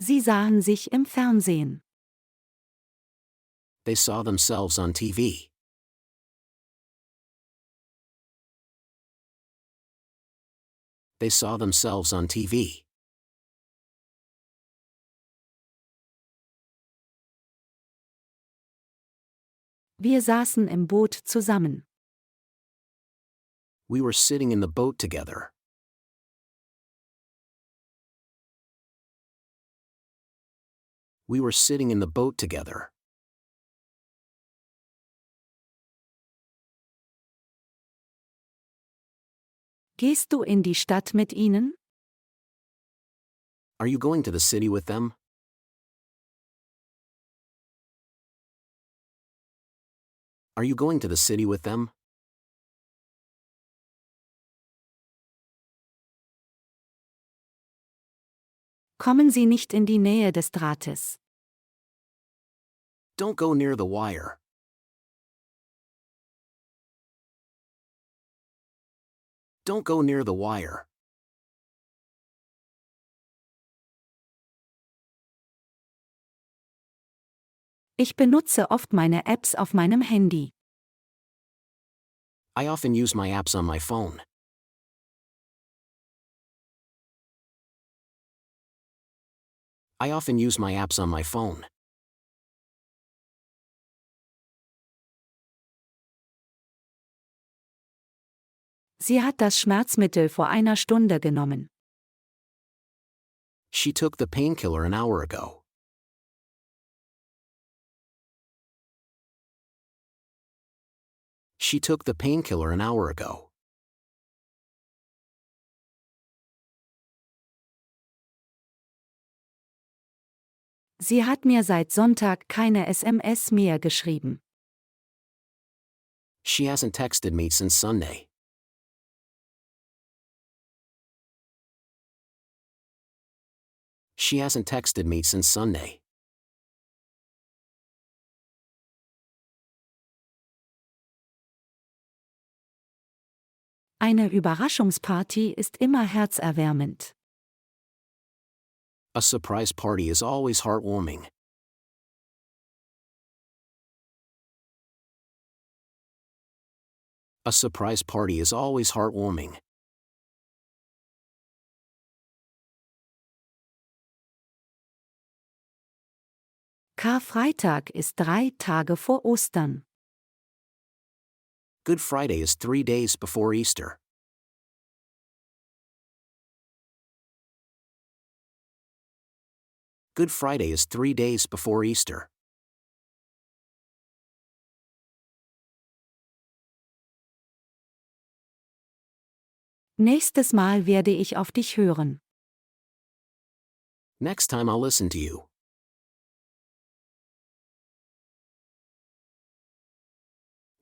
Sie sahen sich im Fernsehen. They saw themselves on TV. They saw themselves on TV. Wir saßen im Boot zusammen. We were sitting in the boat together. We were sitting in the boat together. Gehst du in die Stadt mit ihnen? Are you going to the city with them? Are you going to the city with them? Kommen Sie nicht in die Nähe des Drahtes. Don't go near the wire. Don't go near the wire. Ich benutze oft meine Apps auf meinem Handy. I often use my apps on my phone. I often use my apps on my phone. Sie hat das Schmerzmittel vor einer Stunde genommen. She took the painkiller an hour ago. She took the painkiller an hour ago. Sie hat mir seit Sonntag keine SMS mehr geschrieben. She hasn't texted me since Sunday. She hasn't texted me since Sunday. Eine Überraschungsparty ist immer herzerwärmend. A surprise party is always heartwarming. A surprise party is always heartwarming. Karfreitag ist 3 Tage vor Ostern. Good Friday is 3 days before Easter. Good Friday is 3 days before Easter. Nächstes Mal werde ich auf dich hören. Next time I'll listen to you.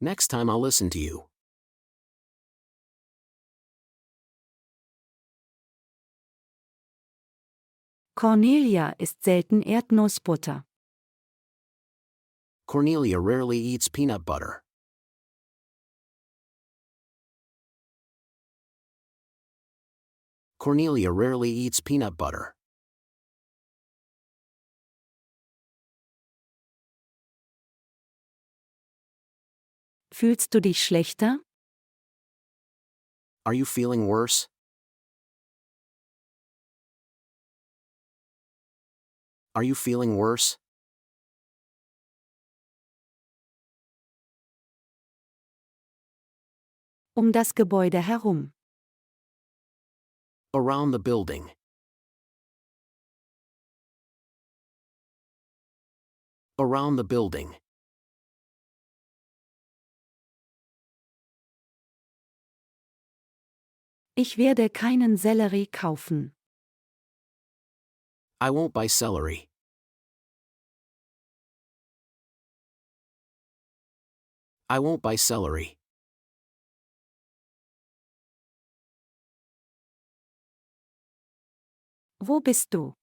Next time I'll listen to you. Cornelia isst selten Erdnussbutter. Cornelia rarely eats peanut butter. Cornelia rarely eats peanut butter. Fühlst du dich schlechter? Are you feeling worse? Are you feeling worse? Um das Gebäude herum. Around the building. Around the building. Ich werde keinen Sellerie kaufen. I won't buy celery. I won't buy celery. Wo bist du?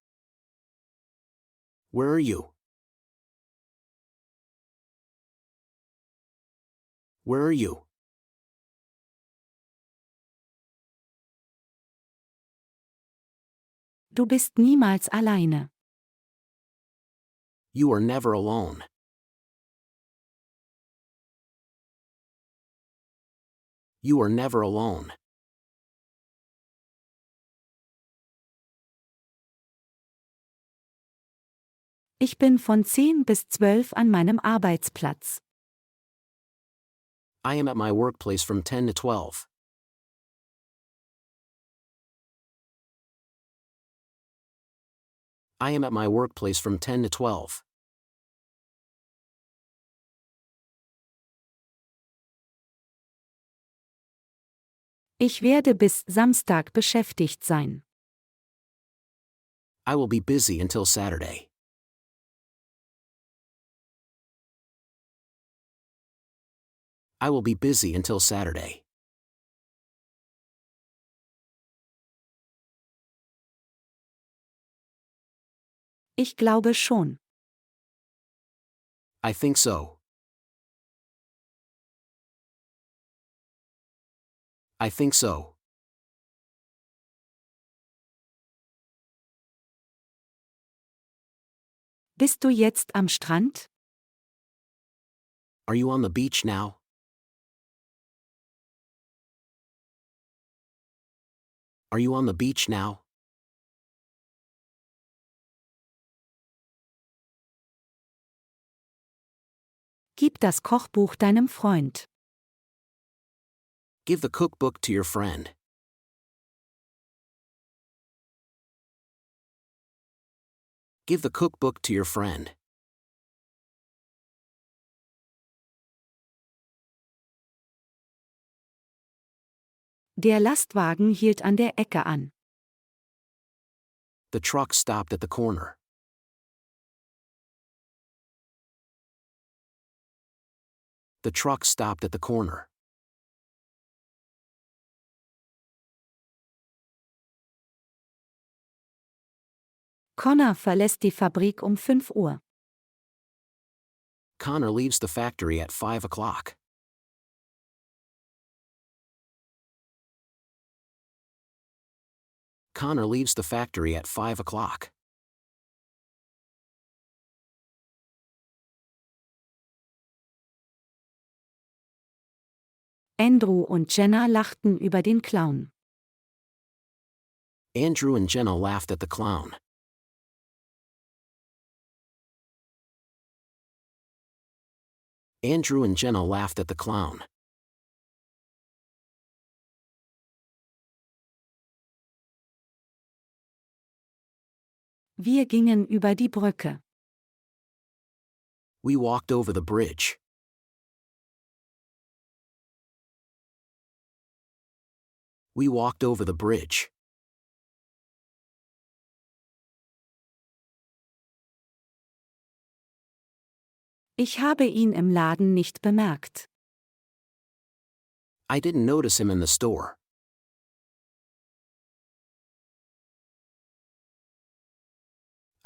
Where are you? Where are you? Du bist niemals alleine. You are never alone. You are never alone. Ich bin von 10 bis 12 an meinem Arbeitsplatz. I am at my workplace from 10 to 12. I am at my workplace from 10 to 12. Ich werde bis Samstag beschäftigt sein. I will be busy until Saturday. I will be busy until Saturday. Ich glaube schon. I think so. I think so. Bist du jetzt am Strand? Are you on the beach now? Are you on the beach now? Gib das Kochbuch deinem Freund. Give the cookbook to your friend. Give the cookbook to your friend. Der Lastwagen hielt an der Ecke an. The truck stopped at the corner. The truck stopped at the corner. Connor verlässt die Fabrik um 5 Uhr. Connor leaves the factory at 5 o'clock. Connor leaves the factory at 5 o'clock. Andrew und Jenna lachten über den Clown. Andrew and Jenna laughed at the clown. Andrew and Jenna laughed at the clown. Wir gingen über die Brücke. We walked over the bridge. We walked over the bridge. Ich habe ihn im Laden nicht bemerkt. I didn't notice him in the store.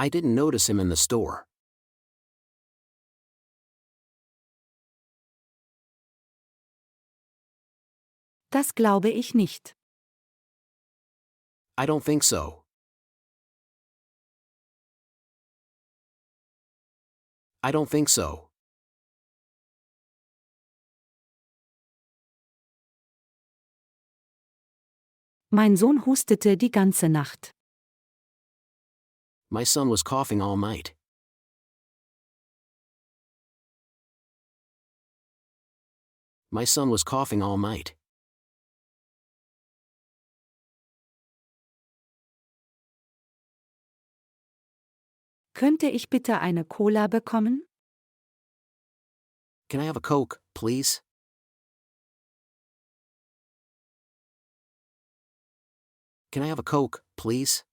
I didn't notice him in the store. Das glaube ich nicht. I don't think so. I don't think so. Mein Sohn hustete die ganze Nacht. My son was coughing all night. My son was coughing all night. Könnte ich bitte eine Cola bekommen? Can I have a Coke, please? Can I have a Coke, please?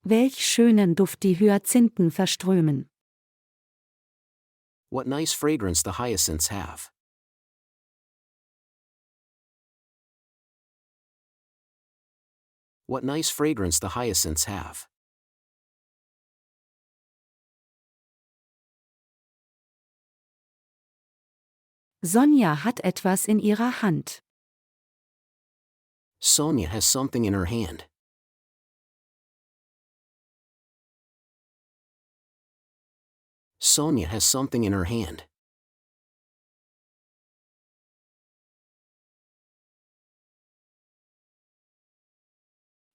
Welch schönen Duft die Hyazinthen verströmen. What nice fragrance the hyacinths have. What nice fragrance the hyacinths have. Sonja hat etwas in ihrer Hand. Sonia has something in her hand. Sonia has something in her hand.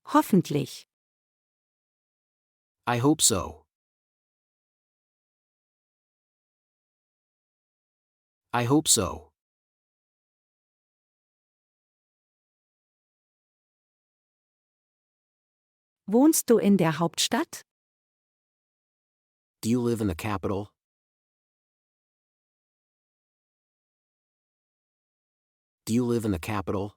Hoffentlich. I hope so. I hope so. Wohnst du in der Hauptstadt? Do you live in the capital? Do you live in the capital?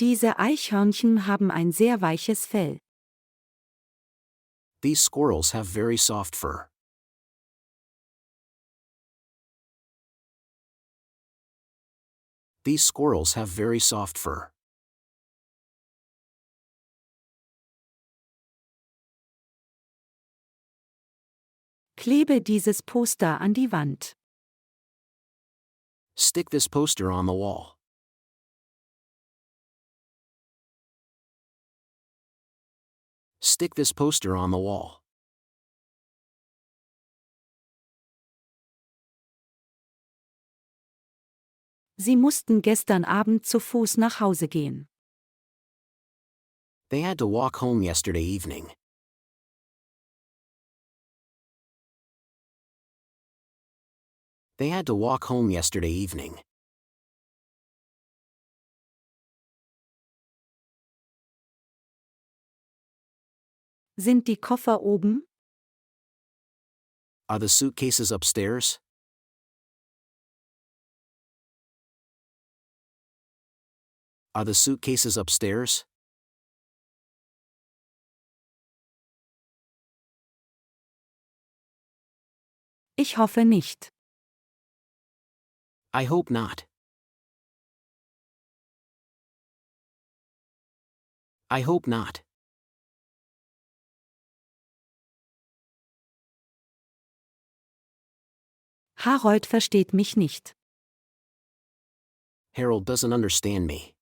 Diese Eichhörnchen haben ein sehr weiches Fell. These squirrels have very soft fur. These squirrels have very soft fur. Klebe dieses Poster an die Wand. Stick this poster on the wall. Stick this poster on the wall. Sie mussten gestern Abend zu Fuß nach Hause gehen. They had to walk home yesterday evening. They had to walk home yesterday evening. Sind die Koffer oben? Are the suitcases upstairs? Are the suitcases upstairs? Ich hoffe nicht. I hope not. I hope not. Harold versteht mich nicht. Harold doesn't understand me.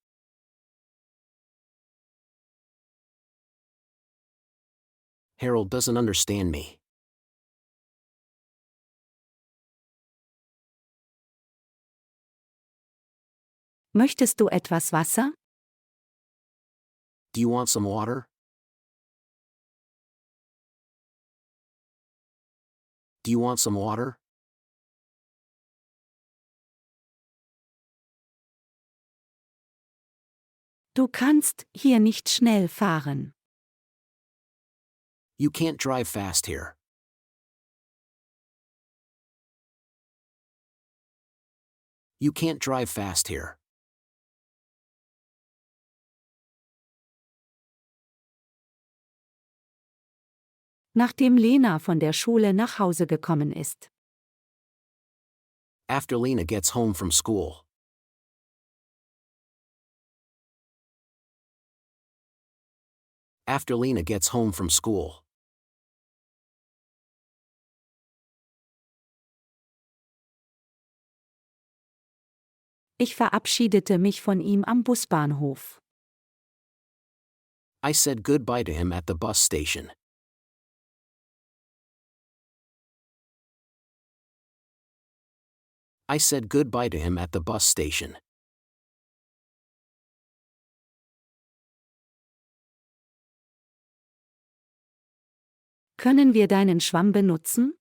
Harold doesn't understand me. Möchtest du etwas Wasser? Do you want some water? Do you want some water? Du kannst hier nicht schnell fahren. You can't drive fast here. You can't drive fast here. Nachdem Lena von der Schule nach Hause gekommen ist. After Lena gets home from school. After Lena gets home from school. Ich verabschiedete mich von ihm am Busbahnhof. I said goodbye to him at the bus station. I said goodbye to him at the bus station. Können wir deinen Schwamm benutzen?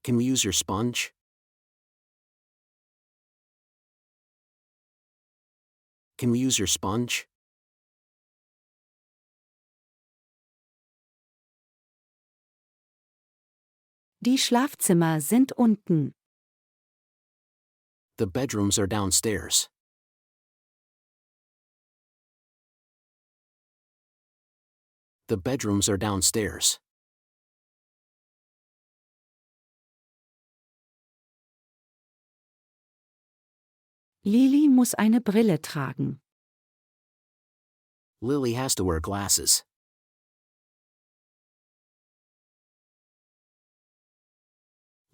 Can we use your sponge? Can we use your sponge? Die Schlafzimmer sind unten. The bedrooms are downstairs. The bedrooms are downstairs. Lili muss eine Brille tragen. Lily has to wear glasses.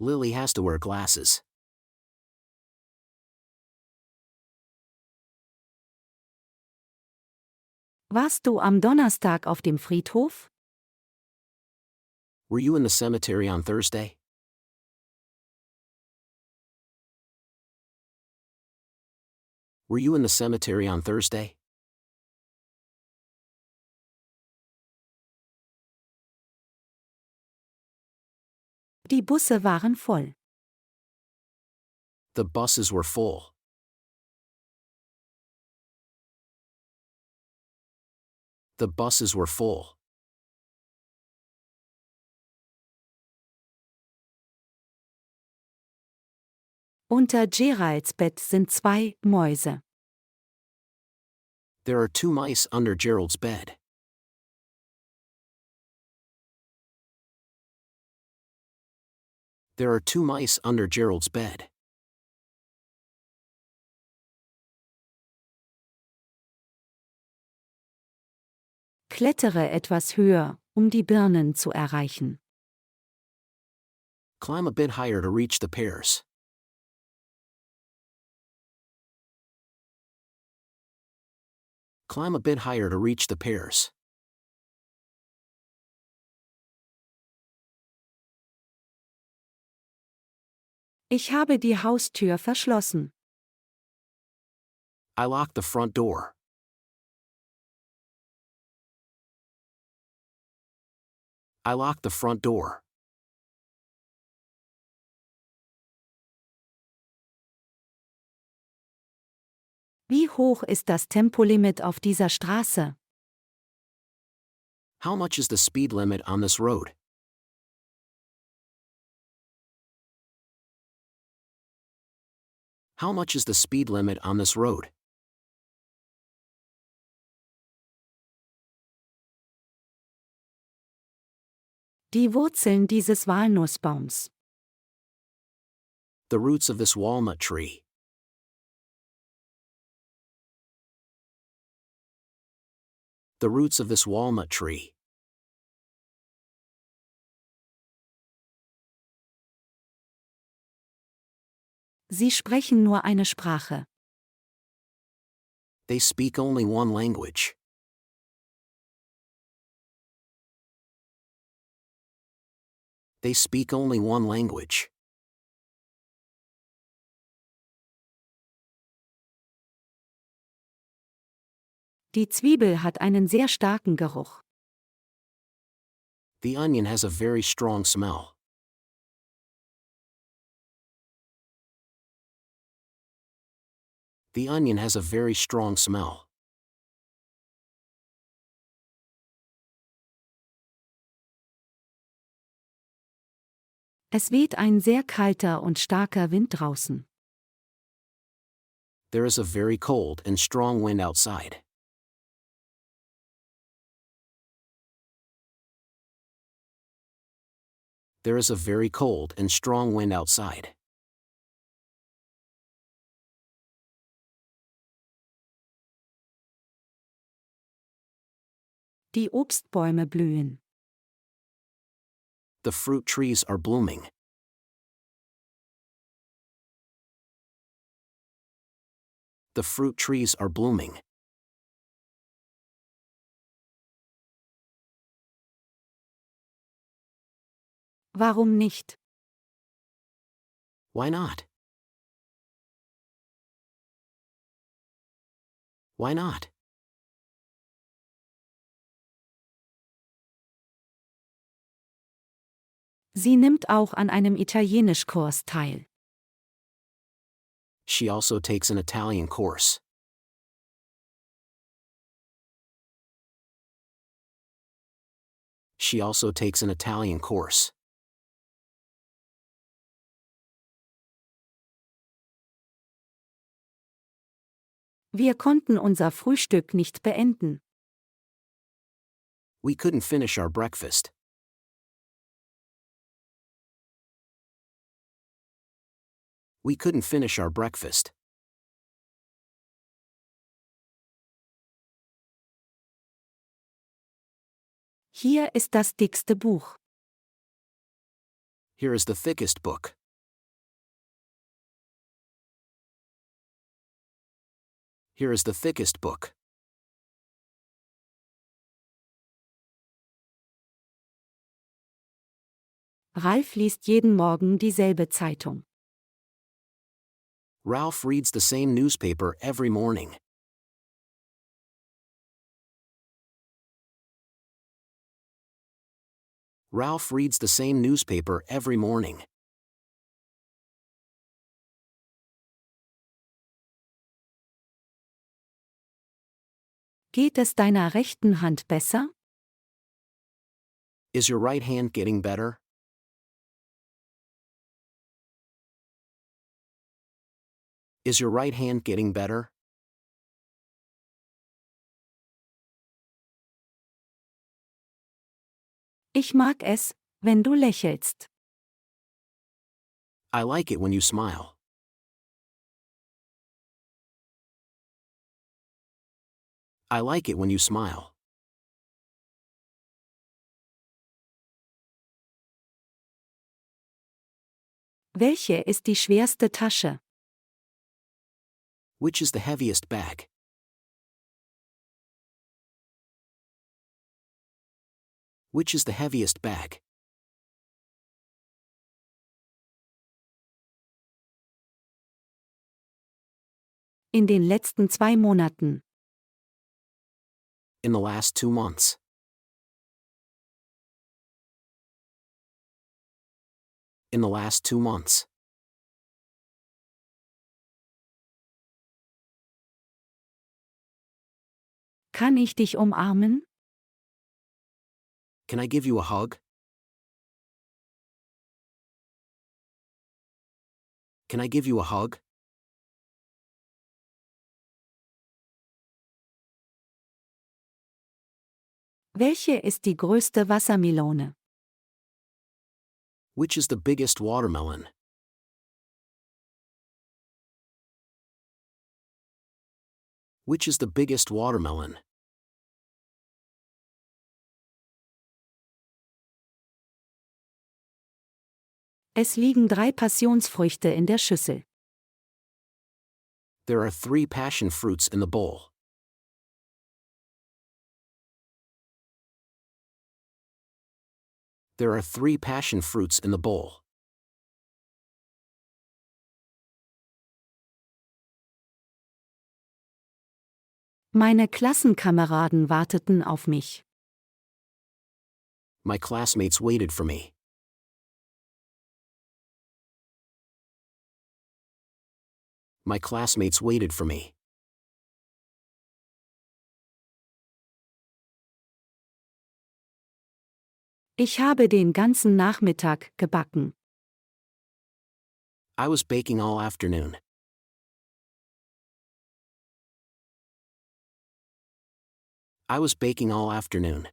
Lily has to wear glasses. Warst du am Donnerstag auf dem Friedhof? Were you in the cemetery on Thursday? Were you in the cemetery on Thursday? Die Busse waren voll. The buses were full. The buses were full. Unter Geralds Bett sind 2 Mäuse. There are 2 mice under Gerald's bed. There are 2 mice under Gerald's bed. Klettere etwas höher, um die Birnen zu erreichen. Climb a bit higher to reach the pears. Climb a bit higher to reach the pears. Ich habe die Haustür verschlossen. I locked the front door. I locked the front door. Wie hoch ist das Tempolimit auf dieser Straße? How much is the speed limit on this road? How much is the speed limit on this road? Die Wurzeln dieses Walnussbaums. The roots of this walnut tree. The roots of this walnut tree. Sie sprechen nur eine Sprache. They speak only one language. They speak only one language. Die Zwiebel hat einen sehr starken Geruch. The onion has a very strong smell. The onion has a very strong smell. Es weht ein sehr kalter und starker Wind draußen. There is a very cold and strong wind outside. There is a very cold and strong wind outside. Die Obstbäume blühen. The fruit trees are blooming. The fruit trees are blooming. Warum nicht? Why not? Why not? Sie nimmt auch an einem Italienischkurs teil. She also takes an Italian course. She also takes an Italian course. Wir konnten unser Frühstück nicht beenden. We couldn't finish our breakfast. We couldn't finish our breakfast. Hier ist das dickste Buch. Here is the thickest book. Here is the thickest book. Ralf liest jeden Morgen dieselbe Zeitung. Ralph reads the same newspaper every morning. Ralph reads the same newspaper every morning. Geht es deiner rechten Hand besser? Is your right hand getting better? Is your right hand getting better? Ich mag es, wenn du lächelst. I like it when you smile. I like it when you smile. Welche ist die schwerste Tasche? Which is the heaviest bag? Which is the heaviest bag? In den letzten 2 Monaten. In the last 2 months. In the last 2 months. Kann ich dich umarmen? Can I give you a hug? Can I give you a hug? Welche ist die größte Wassermelone? Which is the biggest watermelon? Which is the biggest watermelon? Es liegen 3 Passionsfrüchte in der Schüssel. There are 3 passion fruits in the bowl. There are 3 passion fruits in the bowl. Meine Klassenkameraden warteten auf mich. My classmates waited for me. My classmates waited for me. Ich habe den ganzen Nachmittag gebacken. I was baking all afternoon. I was baking all afternoon.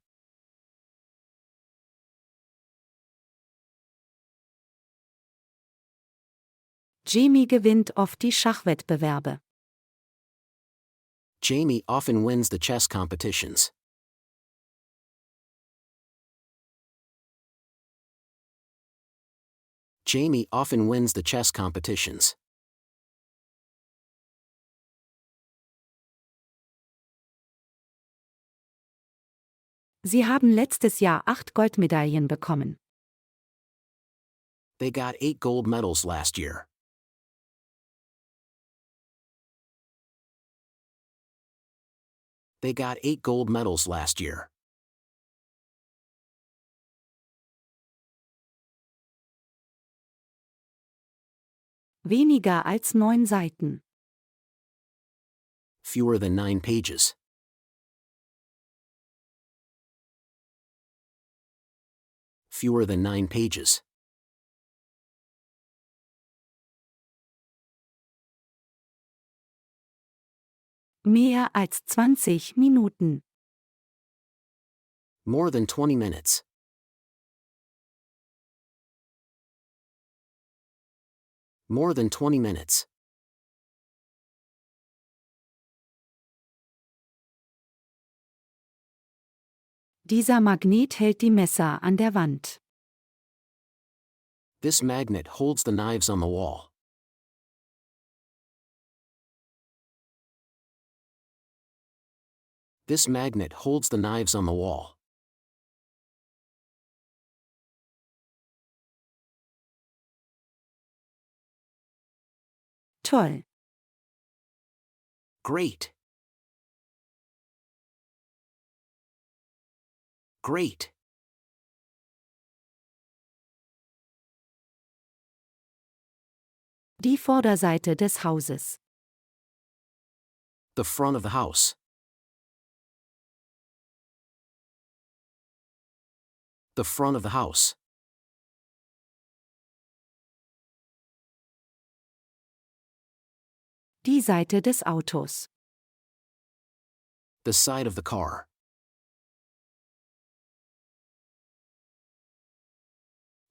Jamie gewinnt oft die Schachwettbewerbe. Jamie often wins the chess competitions. Jamie often wins the chess competitions. Sie haben letztes Jahr 8 Goldmedaillen bekommen. They got 8 gold medals last year. They got 8 gold medals last year. Weniger als 9 Seiten. Fewer than 9 pages. Fewer than 9 pages. Mehr als 20 Minuten. More than 20 minutes. More than 20 minutes. Dieser Magnet hält die Messer an der Wand. This magnet holds the knives on the wall. This magnet holds the knives on the wall. Toll. Great. Great. Die Vorderseite des Hauses. The front of the house. The front of the house. Die Seite des Autos. The side of the car.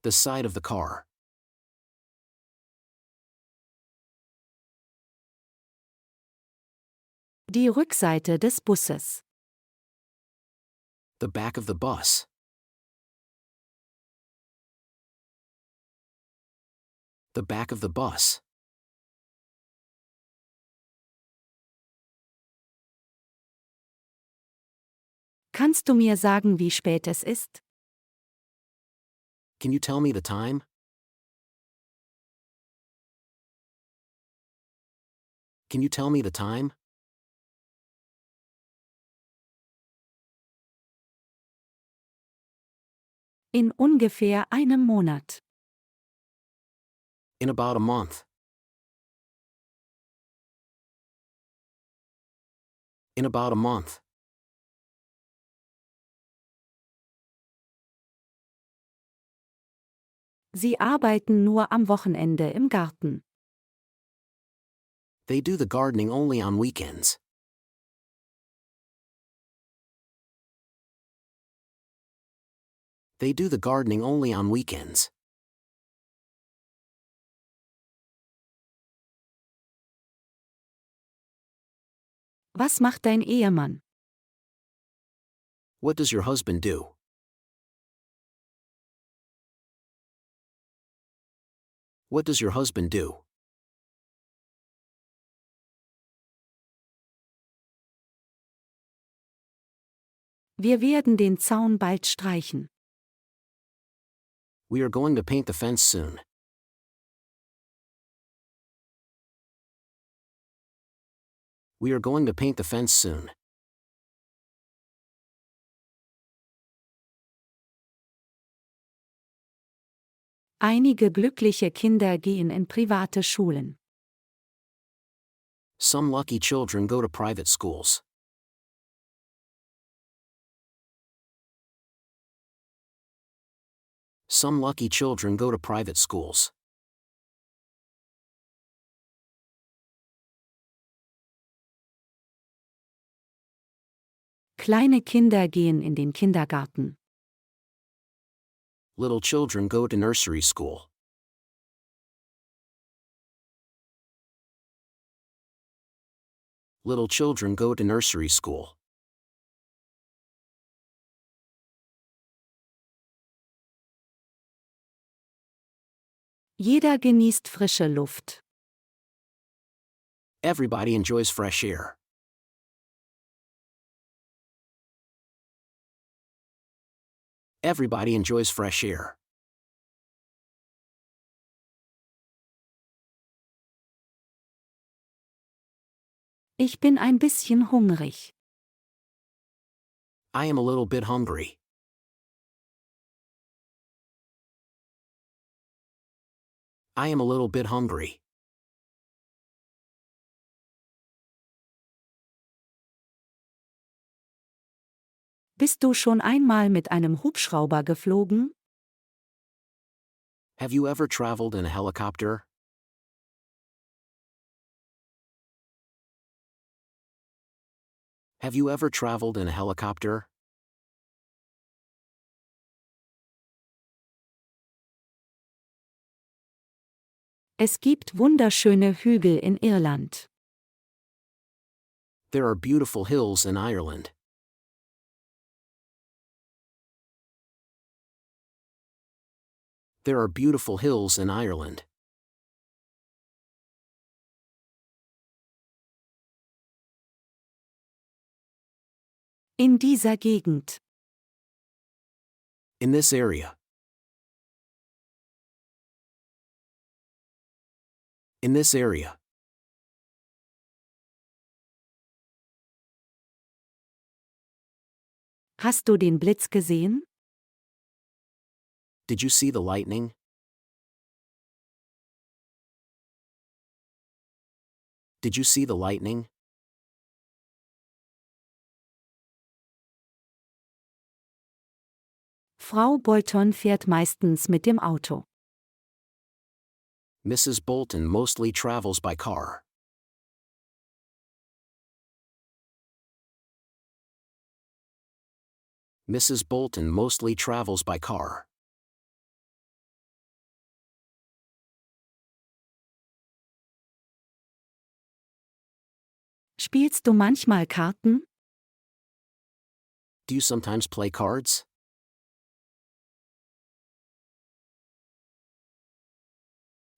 The side of the car. Die Rückseite des Busses. The back of the bus. The back of the bus. Kannst du mir sagen, wie spät es ist? Can you tell me the time? Can you tell me the time? In ungefähr einem Monat. In about a month. In about a month. Sie arbeiten nur am Wochenende im Garten. They do the gardening only on weekends. They do the gardening only on weekends. Was macht dein Ehemann? What does your husband do? What does your husband do? Wir werden den Zaun bald streichen. We are going to paint the fence soon. We are going to paint the fence soon. Einige glückliche Kinder gehen in private Schulen. Some lucky children go to private schools. Some lucky children go to private schools. Kleine Kinder gehen in den Kindergarten. Little children go to nursery school. Little children go to nursery school. Jeder genießt frische Luft. Everybody enjoys fresh air. Everybody enjoys fresh air. Ich bin ein bisschen hungrig. I am a little bit hungry. I am a little bit hungry. Bist du schon einmal mit einem Hubschrauber geflogen? Have you ever traveled in a helicopter? Have you ever traveled in a helicopter? Es gibt wunderschöne Hügel in Irland. There are beautiful hills in Ireland. There are beautiful hills in Ireland. In dieser Gegend. In this area. In this area. Hast du den Blitz gesehen? Did you see the lightning? Did you see the lightning? Frau Bolton fährt meistens mit dem Auto. Mrs. Bolton mostly travels by car. Mrs. Bolton mostly travels by car. Spielst du manchmal Karten? Do you sometimes play cards?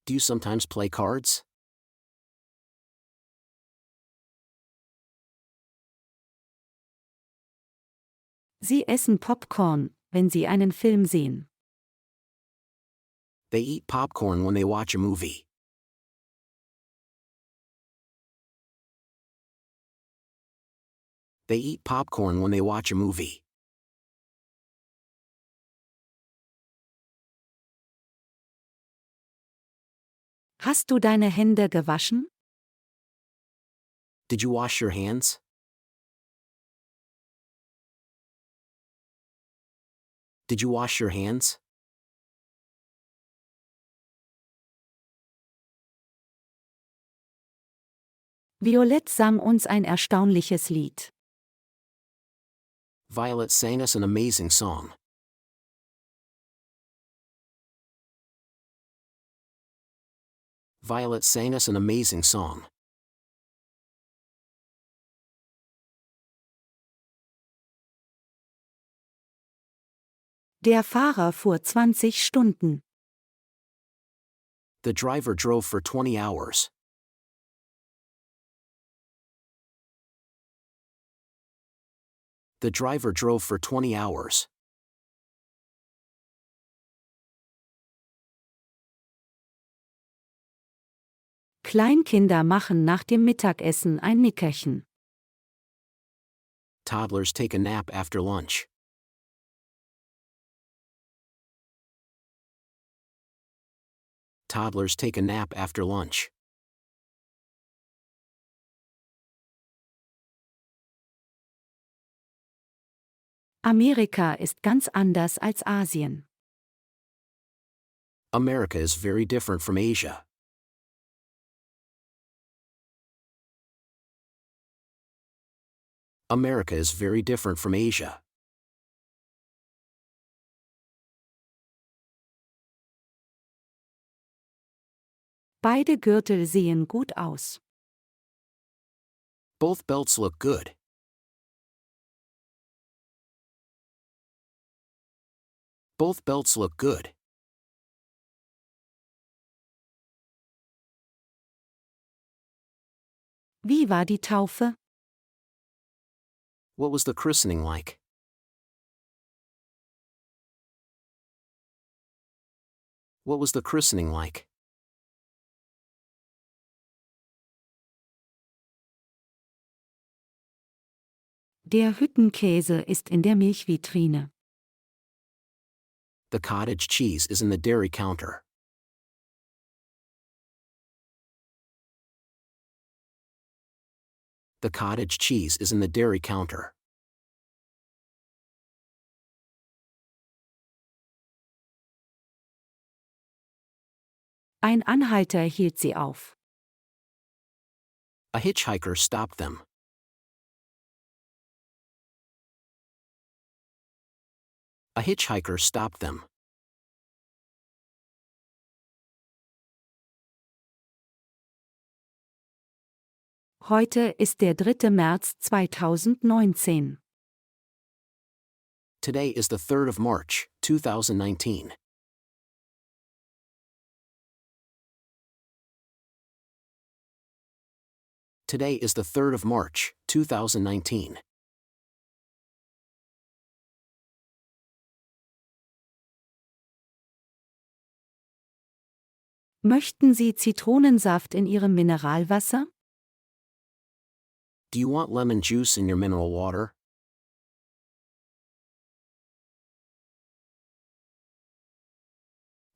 Do you sometimes play cards? Sie essen Popcorn, wenn sie einen Film sehen. They eat popcorn when they watch a movie. They eat popcorn when they watch a movie. Hast du deine Hände gewaschen? Did you wash your hands? Did you wash your hands? Violette sang uns ein erstaunliches Lied. Violet sang us an amazing song. Violet sang us an amazing song. Der Fahrer fuhr 20 Stunden. The driver drove for 20 hours. The driver drove for 20 hours. Kleinkinder machen nach dem Mittagessen ein Nickerchen. Toddlers take a nap after lunch. Toddlers take a nap after lunch. Amerika ist ganz anders als Asien. America is very different from Asia. America is very different from Asia. Beide Gürtel sehen gut aus. Both belts look good. Both belts look good. Wie war die Taufe? What was the christening like? What was the christening like? Der Hüttenkäse ist in der Milchvitrine. The cottage cheese is in the dairy counter. The cottage cheese is in the dairy counter. Ein Anhalter hielt sie auf. A hitchhiker stopped them. A hitchhiker stopped them. Heute ist der 3. März 2019. Today is the 3rd of March, 2019. Today is the 3rd of March, 2019. Möchten Sie Zitronensaft in Ihrem Mineralwasser? Do you want lemon juice in your mineral water?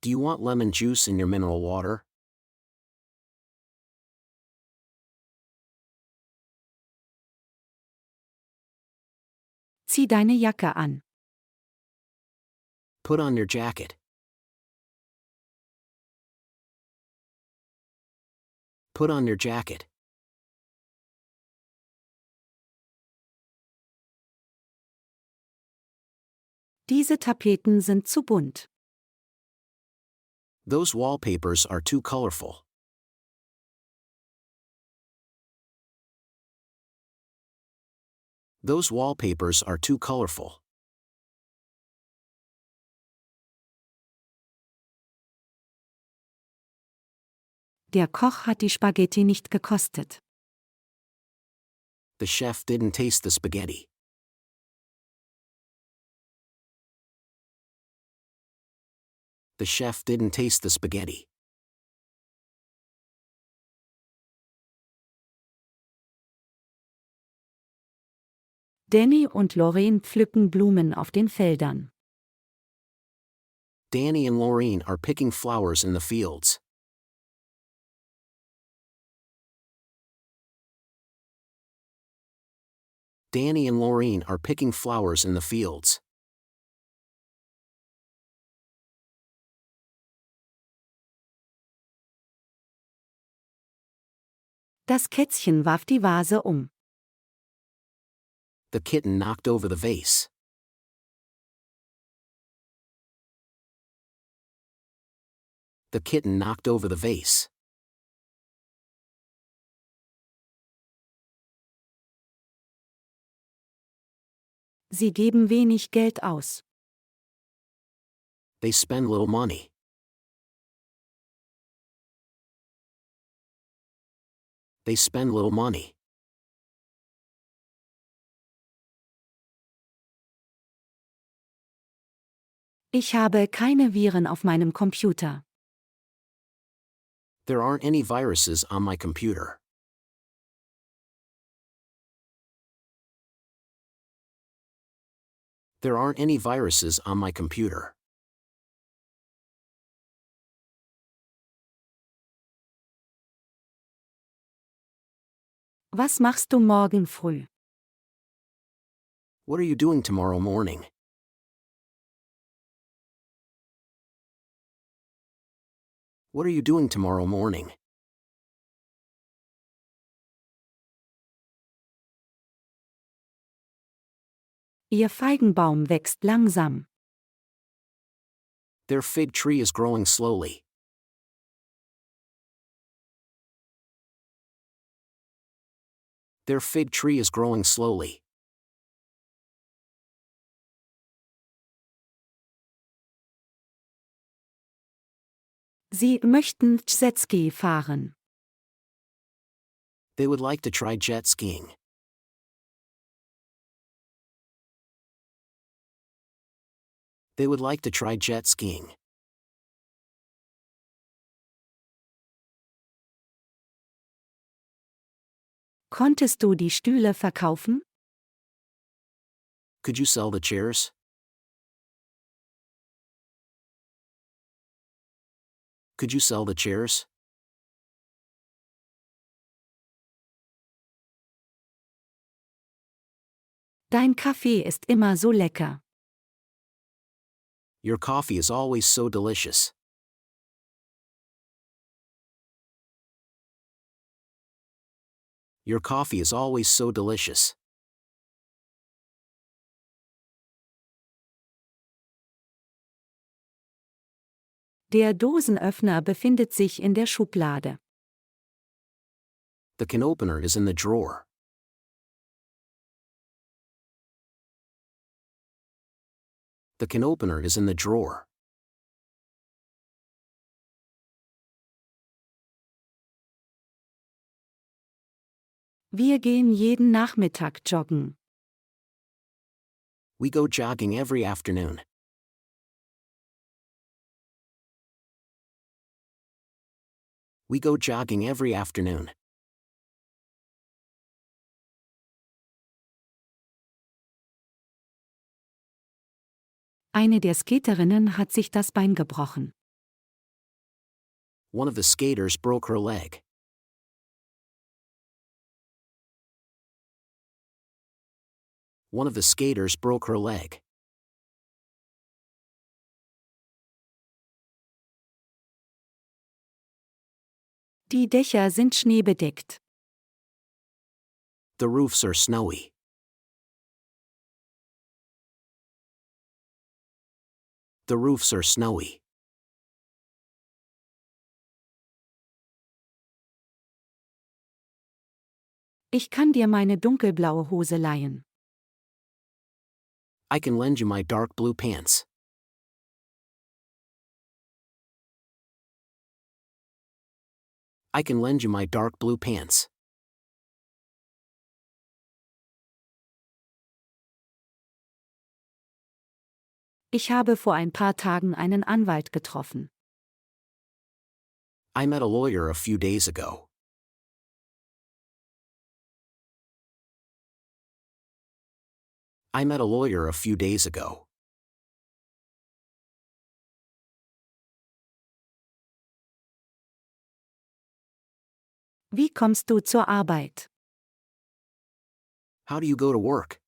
Do you want lemon juice in your mineral water? Zieh deine Jacke an. Put on your jacket. Put on your jacket. Diese Tapeten sind zu bunt. Those wallpapers are too colorful. Those wallpapers are too colorful. Der Koch hat die Spaghetti nicht gekostet. The chef didn't taste the spaghetti. The chef didn't taste the spaghetti. Danny und Lorraine pflücken Blumen auf den Feldern. Danny and Laureen are picking flowers in the fields. Danny and Laureen are picking flowers in the fields. Das Kätzchen warf die Vase um. The kitten knocked over the vase. The kitten knocked over the vase. Sie geben wenig Geld aus. They spend little money. They spend little money. Ich habe keine Viren auf meinem Computer. There aren't any viruses on my computer. There aren't any viruses on my computer. Was machst du morgen früh? What are you doing tomorrow morning? What are you doing tomorrow morning? Ihr Feigenbaum wächst langsam. Their fig tree is growing slowly. Their fig tree is growing slowly. Sie möchten Jetski fahren. They would like to try jet skiing. They would like to try jet skiing. Konntest du die Stühle verkaufen? Could you sell the chairs? Could you sell the chairs? Dein Kaffee ist immer so lecker. Your coffee is always so delicious. Your coffee is always so delicious. Der Dosenöffner befindet sich in der Schublade. The can opener is in the drawer. The can opener is in the drawer. Wir gehen jeden Nachmittag joggen. We go jogging every afternoon. We go jogging every afternoon. Eine der Skaterinnen hat sich das Bein gebrochen. One of the skaters broke her leg. One of the skaters broke her leg. Die Dächer sind schneebedeckt. The roofs are snowy. The roofs are snowy. Ich kann dir meine dunkelblaue Hose leihen. I can lend you my dark blue pants. I can lend you my dark blue pants. Ich habe vor ein paar Tagen einen Anwalt getroffen. I met a lawyer a few days ago. I met a lawyer a few days ago. Wie kommst du zur Arbeit? How do you go to work?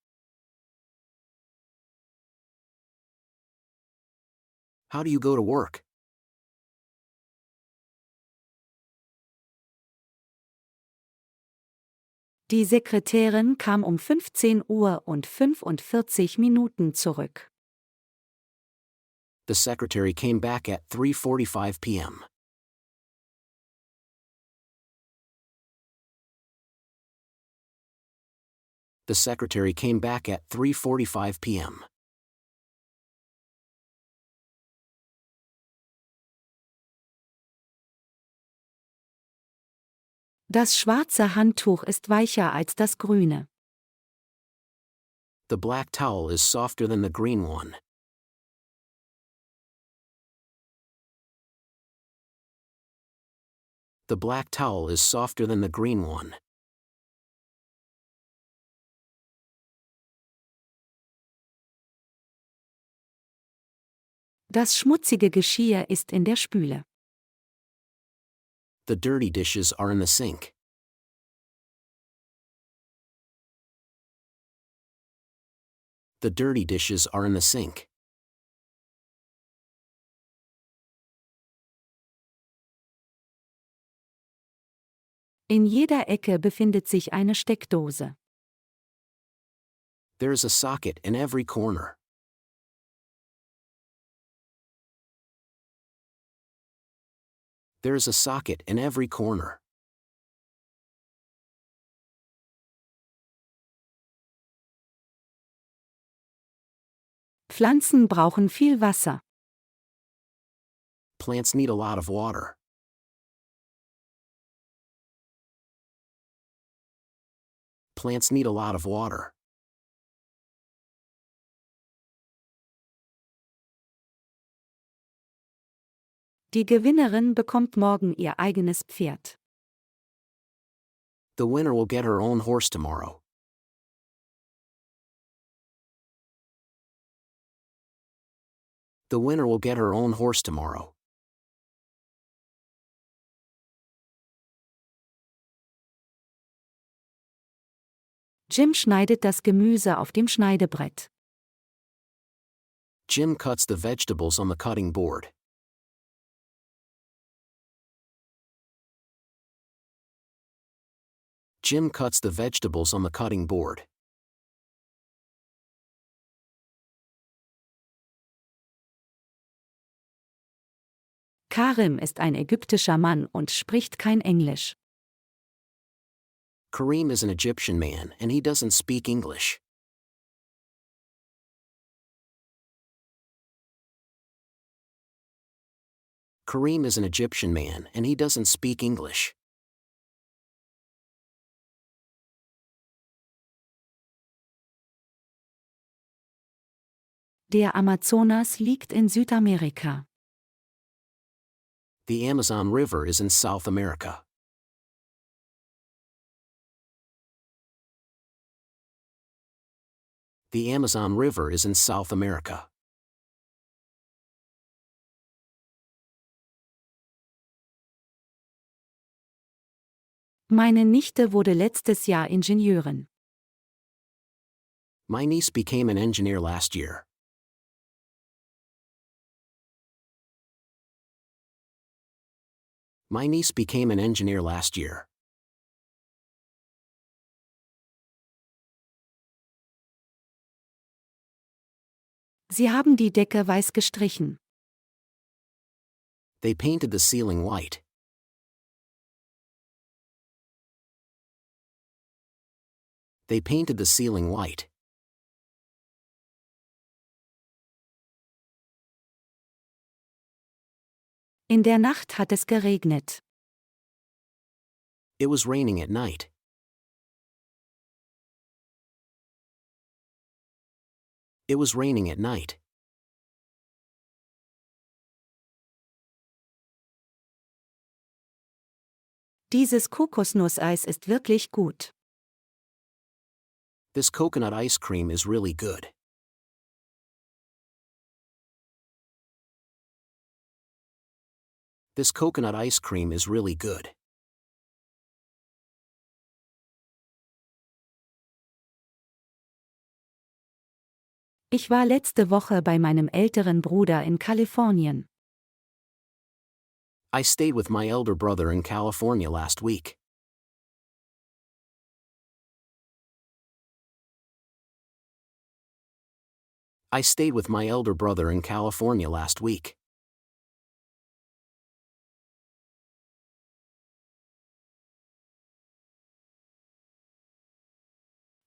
How do you go to work? Die Sekretärin kam um 15 Uhr und 45 Minuten zurück. The secretary came back at 3:45 p.m. The secretary came back at 3:45 p.m. Das schwarze Handtuch ist weicher als das grüne. The black towel is softer than the green one. The black towel is softer than the green one. Das schmutzige Geschirr ist in der Spüle. The dirty dishes are in the sink. The dirty dishes are in the sink. In jeder Ecke befindet sich eine Steckdose. There is a socket in every corner. There is a socket in every corner. Pflanzen brauchen viel Wasser. Plants need a lot of water. Plants need a lot of water. Die Gewinnerin bekommt morgen ihr eigenes Pferd. The winner will get her own horse tomorrow. The winner will get her own horse tomorrow. Jim schneidet das Gemüse auf dem Schneidebrett. Jim cuts the vegetables on the cutting board. Jim cuts the vegetables on the cutting board. Karim ist ein ägyptischer Mann und spricht kein Englisch. Kareem is an Egyptian man and he doesn't speak English. Kareem is an Egyptian man and he doesn't speak English. Der Amazonas liegt in Südamerika. The Amazon River is in South America. The Amazon River is in South America. Meine Nichte wurde letztes Jahr Ingenieurin. My niece became an engineer last year. My niece became an engineer last year. Sie haben die Decke weiß gestrichen. They painted the ceiling white. They painted the ceiling white. In der Nacht hat es geregnet. It was raining at night. It was raining at night. Dieses Kokosnusseis ist wirklich gut. This coconut ice cream is really good. This coconut ice cream is really good. Ich war letzte Woche bei meinem älteren Bruder in Kalifornien. I stayed with my elder brother in California last week. I stayed with my elder brother in California last week.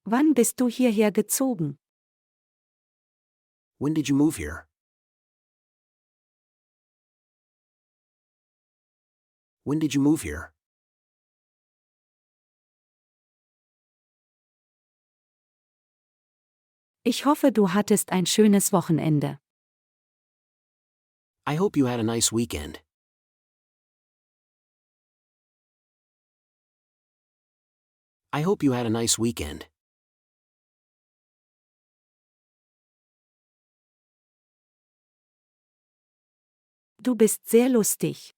Wann bist du hierher gezogen? When did you move here? When did you move here? Ich hoffe, du hattest ein schönes Wochenende. I hope you had a nice weekend. I hope you had a nice weekend. Du bist sehr lustig.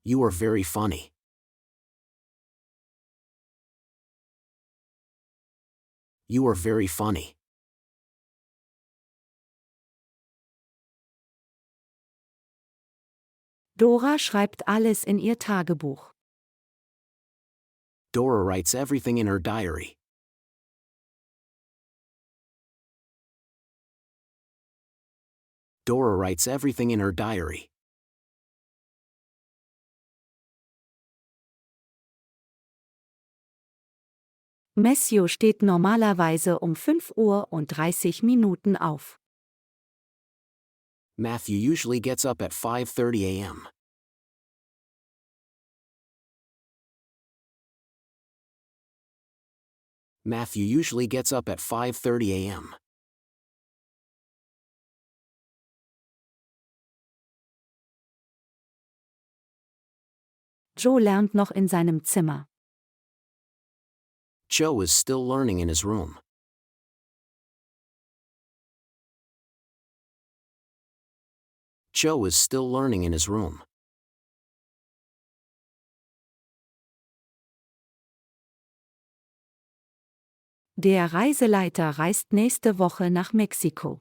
You are very funny. You are very funny. Dora schreibt alles in ihr Tagebuch. Dora writes everything in her diary. Dora writes everything in her diary. Matthew steht normalerweise um 5:30 Uhr auf. Matthew usually gets up at 5:30 a.m. Matthew usually gets up at 5:30 a.m. Joe lernt noch in seinem Zimmer. Joe is still learning in his room. Joe is still learning in his room. Der Reiseleiter reist nächste Woche nach Mexiko.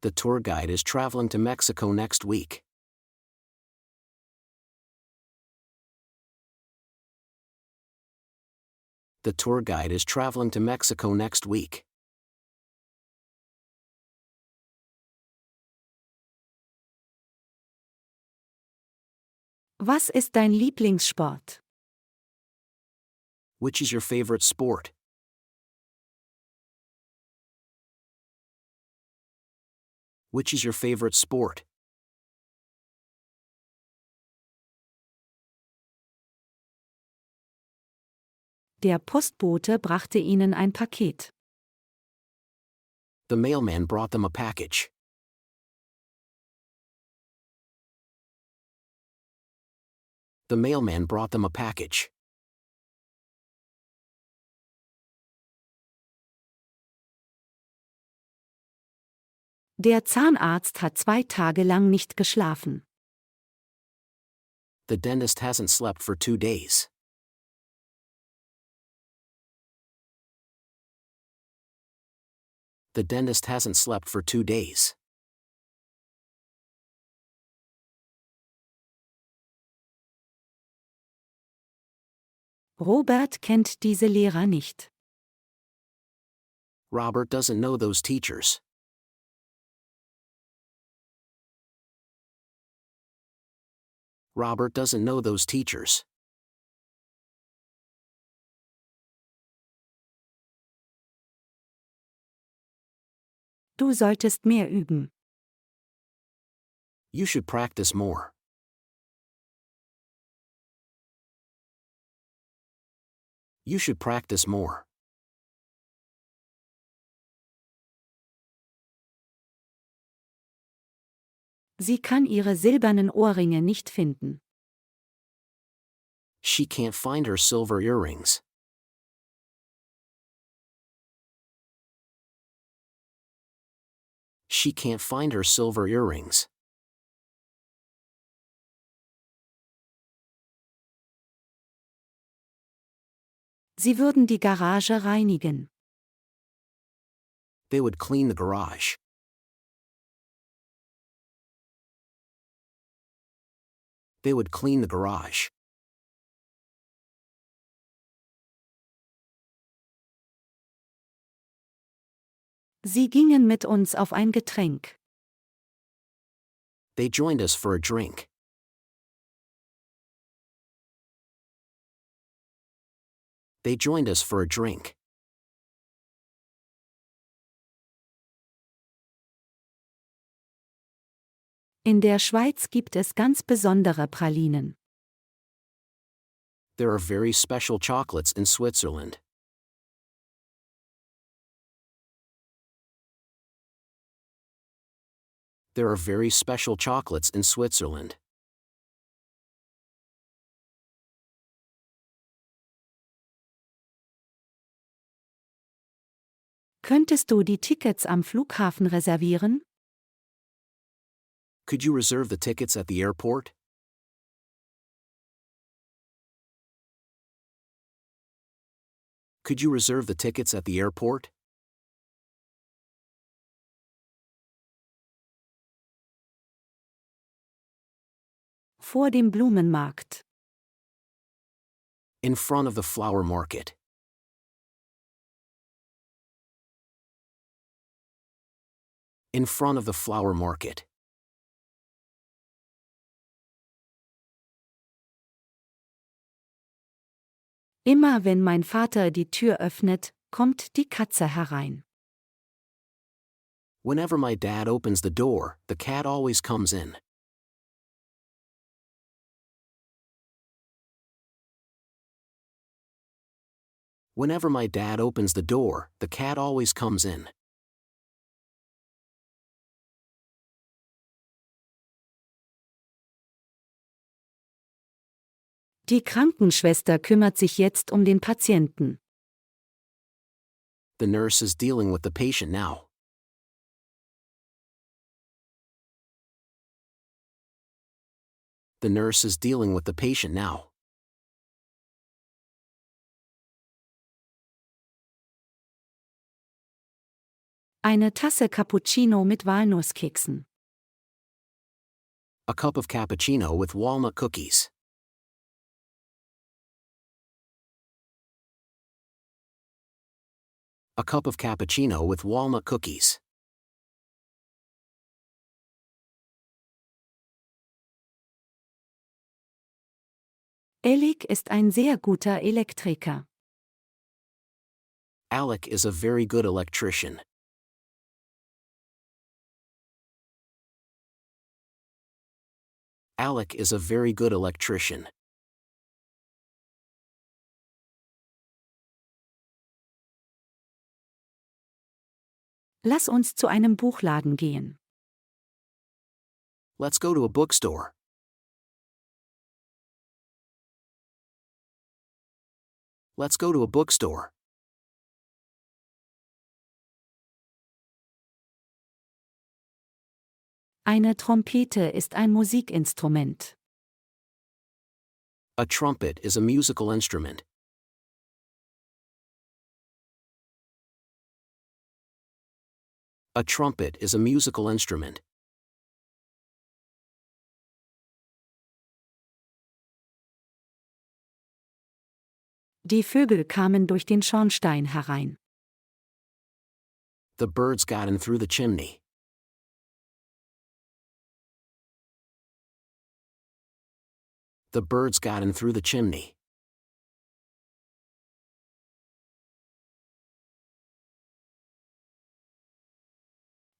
The tour guide is traveling to Mexico next week. The tour guide is traveling to Mexico next week. Was ist dein Lieblingssport? Which is your favorite sport? Which is your favorite sport? Der Postbote brachte ihnen ein Paket. The mailman brought them a package. The mailman brought them a package. Der Zahnarzt hat 2 Tage lang nicht geschlafen. The dentist hasn't slept for 2 days. The dentist hasn't slept for 2 days. Robert kennt diese Lehrer nicht. Robert doesn't know those teachers. Robert doesn't know those teachers. Du solltest mehr üben. You should practice more. You should practice more. Sie kann ihre silbernen Ohrringe nicht finden. She can't find her silver earrings. She can't find her silver earrings. Sie würden die Garage reinigen. They would clean the garage. They would clean the garage. Sie gingen mit uns auf ein Getränk. They joined us for a drink. They joined us for a drink. In der Schweiz gibt es ganz besondere Pralinen. There are very special chocolates in Switzerland. There are very special chocolates in Switzerland. Könntest du die Tickets am Flughafen reservieren? Could you reserve the tickets at the airport? Could you reserve the tickets at the airport? Vor dem Blumenmarkt. In front of the flower market. In front of the flower market. Immer wenn mein Vater die Tür öffnet, kommt die Katze herein. Whenever my dad opens the door, the cat always comes in. Whenever my dad opens the door, the cat always comes in. Die Krankenschwester kümmert sich jetzt um den Patienten. The nurse is dealing with the patient now. The nurse is dealing with the patient now. Eine Tasse Cappuccino mit Walnusskeksen. A cup of cappuccino with walnut cookies. A cup of cappuccino with walnut cookies. Elik ist ein sehr guter Elektriker. Alec is a very good electrician. Alec is a very good electrician. Lass uns zu einem Buchladen gehen. Let's go to a bookstore. Let's go to a bookstore. Eine Trompete ist ein Musikinstrument. A trumpet is a musical instrument. A trumpet is a musical instrument. Die Vögel kamen durch den Schornstein herein. The birds got in through the chimney. The birds got in through the chimney.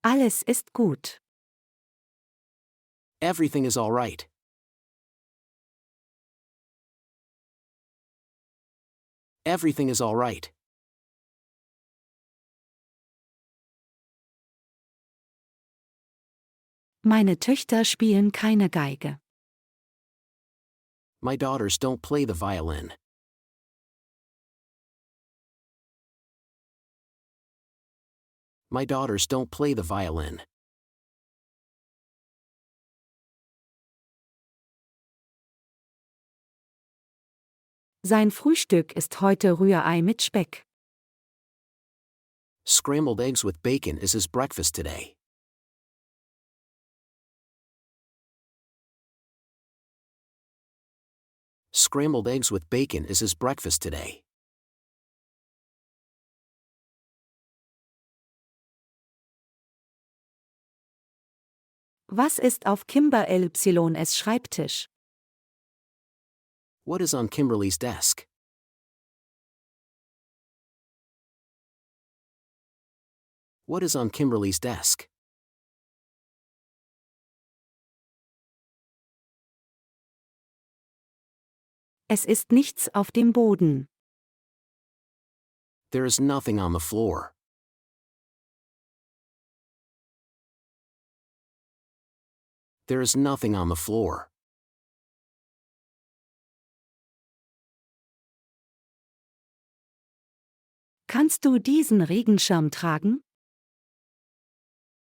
Alles ist gut. Everything is all right. Everything is all right. Meine Töchter spielen keine Geige. My daughters don't play the violin. My daughters don't play the violin. Sein Frühstück ist heute Rührei mit Speck. Scrambled eggs with bacon is his breakfast today. Scrambled eggs with bacon is his breakfast today. Was ist auf Kimber LYS Schreibtisch? What is on Kimberly's desk? What is on Kimberly's desk? Es ist nichts auf dem Boden. There is nothing on the floor. There is nothing on the floor. Kannst du diesen Regenschirm tragen?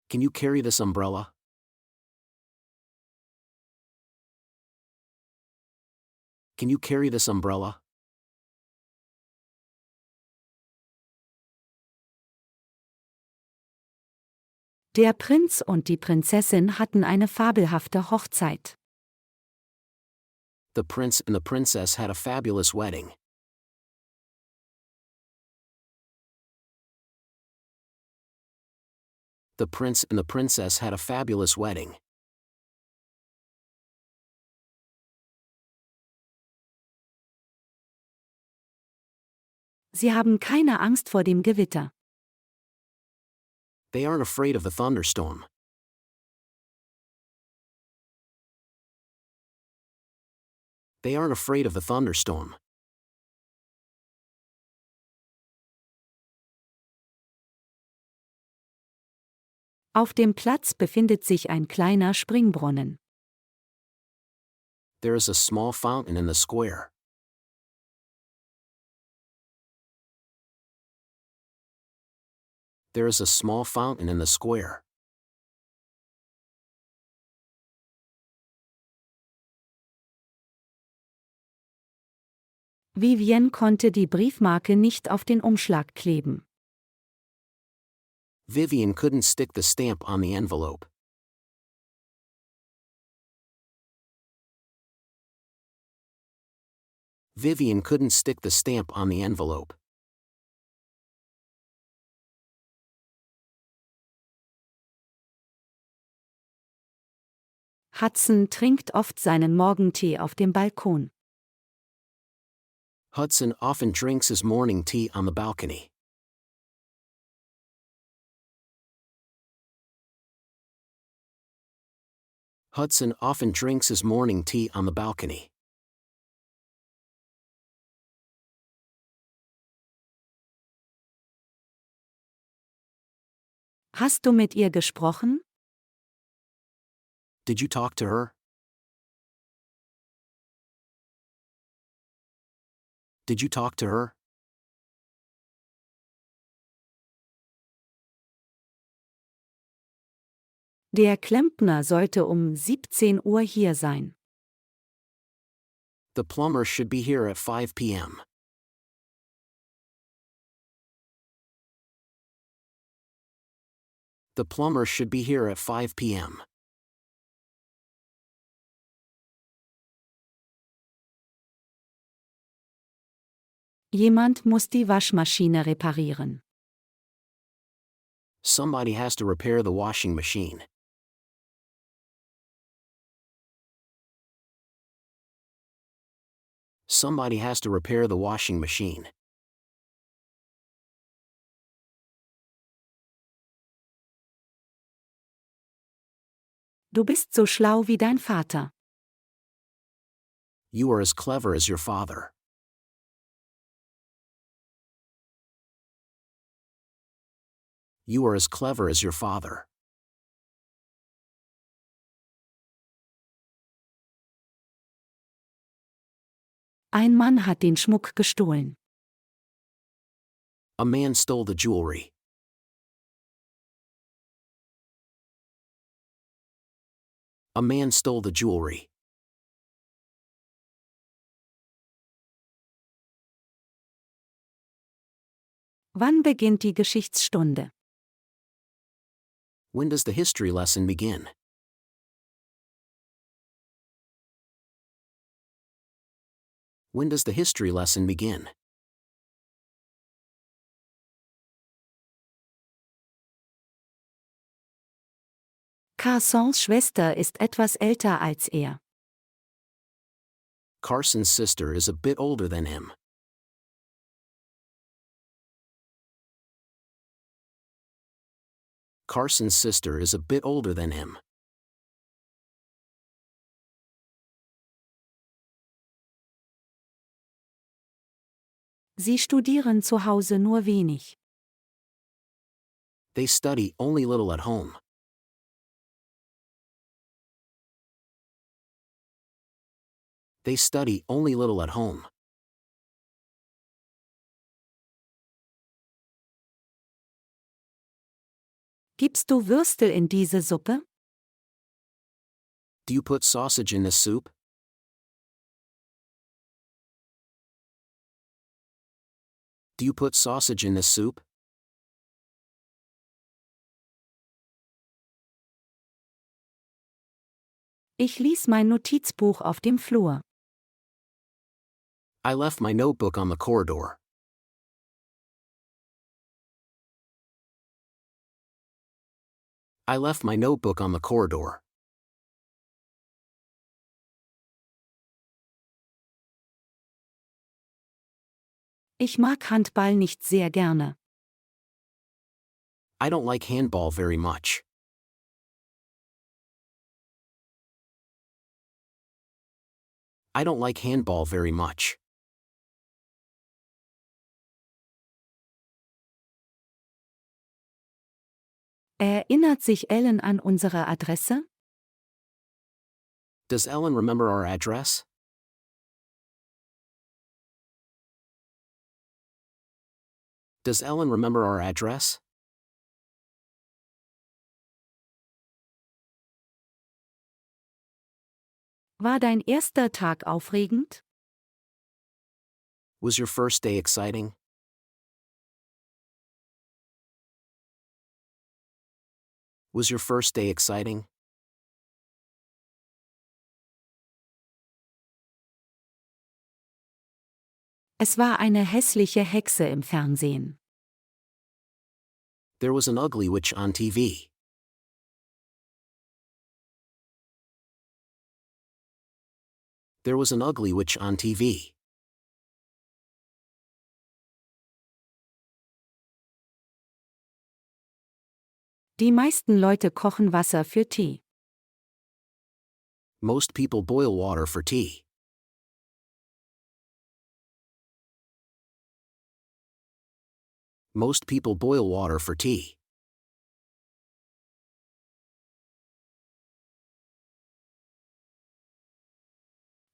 Can you carry this umbrella? Can you carry this umbrella? Der Prinz und die Prinzessin hatten eine fabelhafte Hochzeit. The prince and the princess had a fabulous wedding. The prince and the princess had a fabulous wedding. Sie haben keine Angst vor dem Gewitter. They aren't afraid of the thunderstorm. They aren't afraid of the thunderstorm. Auf dem Platz befindet sich ein kleiner Springbrunnen. There is a small fountain in the square. There is a small fountain in the square. Vivienne konnte die Briefmarke nicht auf den Umschlag kleben. Vivian couldn't stick the stamp on the envelope. Vivian couldn't stick the stamp on the envelope. Hudson trinkt oft seinen Morgentee auf dem Balkon. Hudson often drinks his morning tea on the balcony. Hudson often drinks his morning tea on the balcony. Hast du mit ihr gesprochen? Did you talk to her? Did you talk to her? Der Klempner sollte um 17 Uhr hier sein. The plumber should be here at 5 p.m. The plumber should be here at 5 p.m. Jemand muss die Waschmaschine reparieren. Somebody has to repair the washing machine. Somebody has to repair the washing machine. Du bist so schlau wie dein Vater. You are as clever as your father. You are as clever as your father. Ein Mann hat den Schmuck gestohlen. A man stole the jewelry. A man stole the jewelry. Wann beginnt die Geschichtsstunde? When does the history lesson begin? When does the history lesson begin? Carsons Schwester ist etwas älter als er. Carson's sister is a bit older than him. Carson's sister is a bit older than him. Sie studieren zu Hause nur wenig. They study only little at home. They study only little at home. Gibst du Würstel in diese Suppe? Do you put sausage in this soup? Do you put sausage in this soup? Ich ließ mein Notizbuch auf dem Flur. I left my notebook on the corridor. I left my notebook on the corridor. Ich mag Handball nicht sehr gerne. I don't like handball very much. I don't like handball very much. Erinnert sich Ellen an unsere Adresse? Does Ellen remember our address? Does Ellen remember our address? War dein erster Tag aufregend? Was your first day exciting? Was your first day exciting? Es war eine hässliche Hexe im Fernsehen. There was an ugly witch on TV. There was an ugly witch on TV. Die meisten Leute kochen Wasser für Tee. Most people boil water for tea. Most people boil water for tea.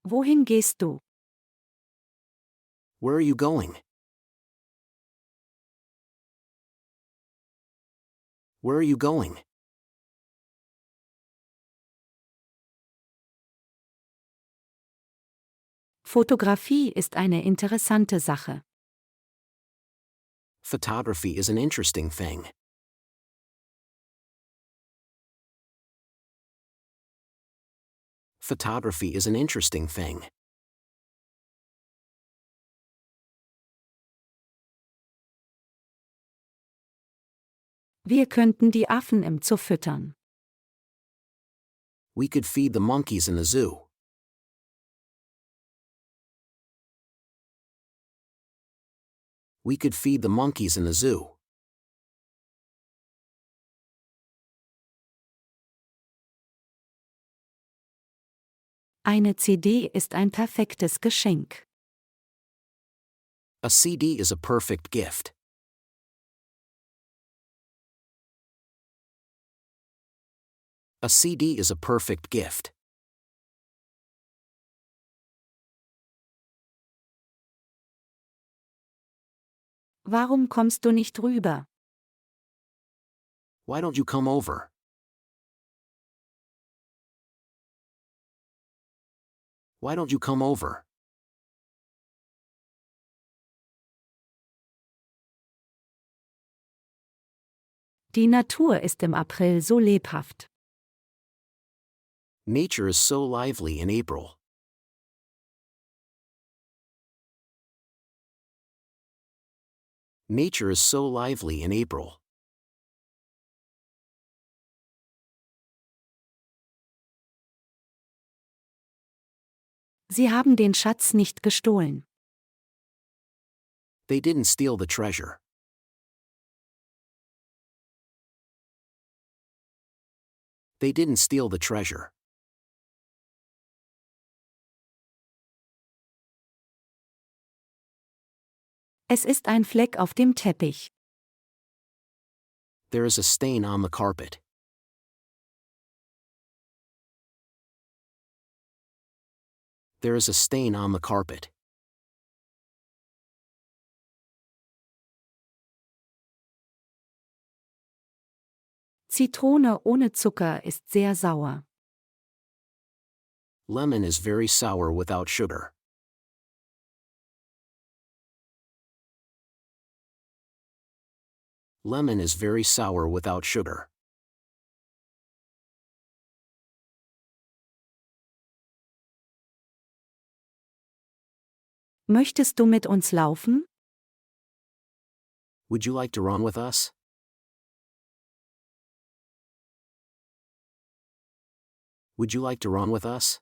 Wohin gehst du? Where are you going? Where are you going? Fotografie ist eine interessante Sache. Photography is an interesting thing. Photography is an interesting thing. Wir könnten die Affen im Zoo füttern. We could feed the monkeys in the zoo. We could feed the monkeys in the zoo. Eine CD ist ein perfektes Geschenk. A CD is a perfect gift. A CD is a perfect gift. Warum kommst du nicht rüber? Why don't you come over? Why don't you come over? Die Natur ist im April so lebhaft. Nature is so lively in April. Nature is so lively in April. Sie haben den Schatz nicht gestohlen. They didn't steal the treasure. They didn't steal the treasure. Es ist ein Fleck auf dem Teppich. There is a stain on the carpet. There is a stain on the carpet. Zitrone ohne Zucker ist sehr sauer. Lemon is very sour without sugar. Lemon is very sour without sugar. Möchtest du mit uns laufen? Would you like to run with us? Would you like to run with us?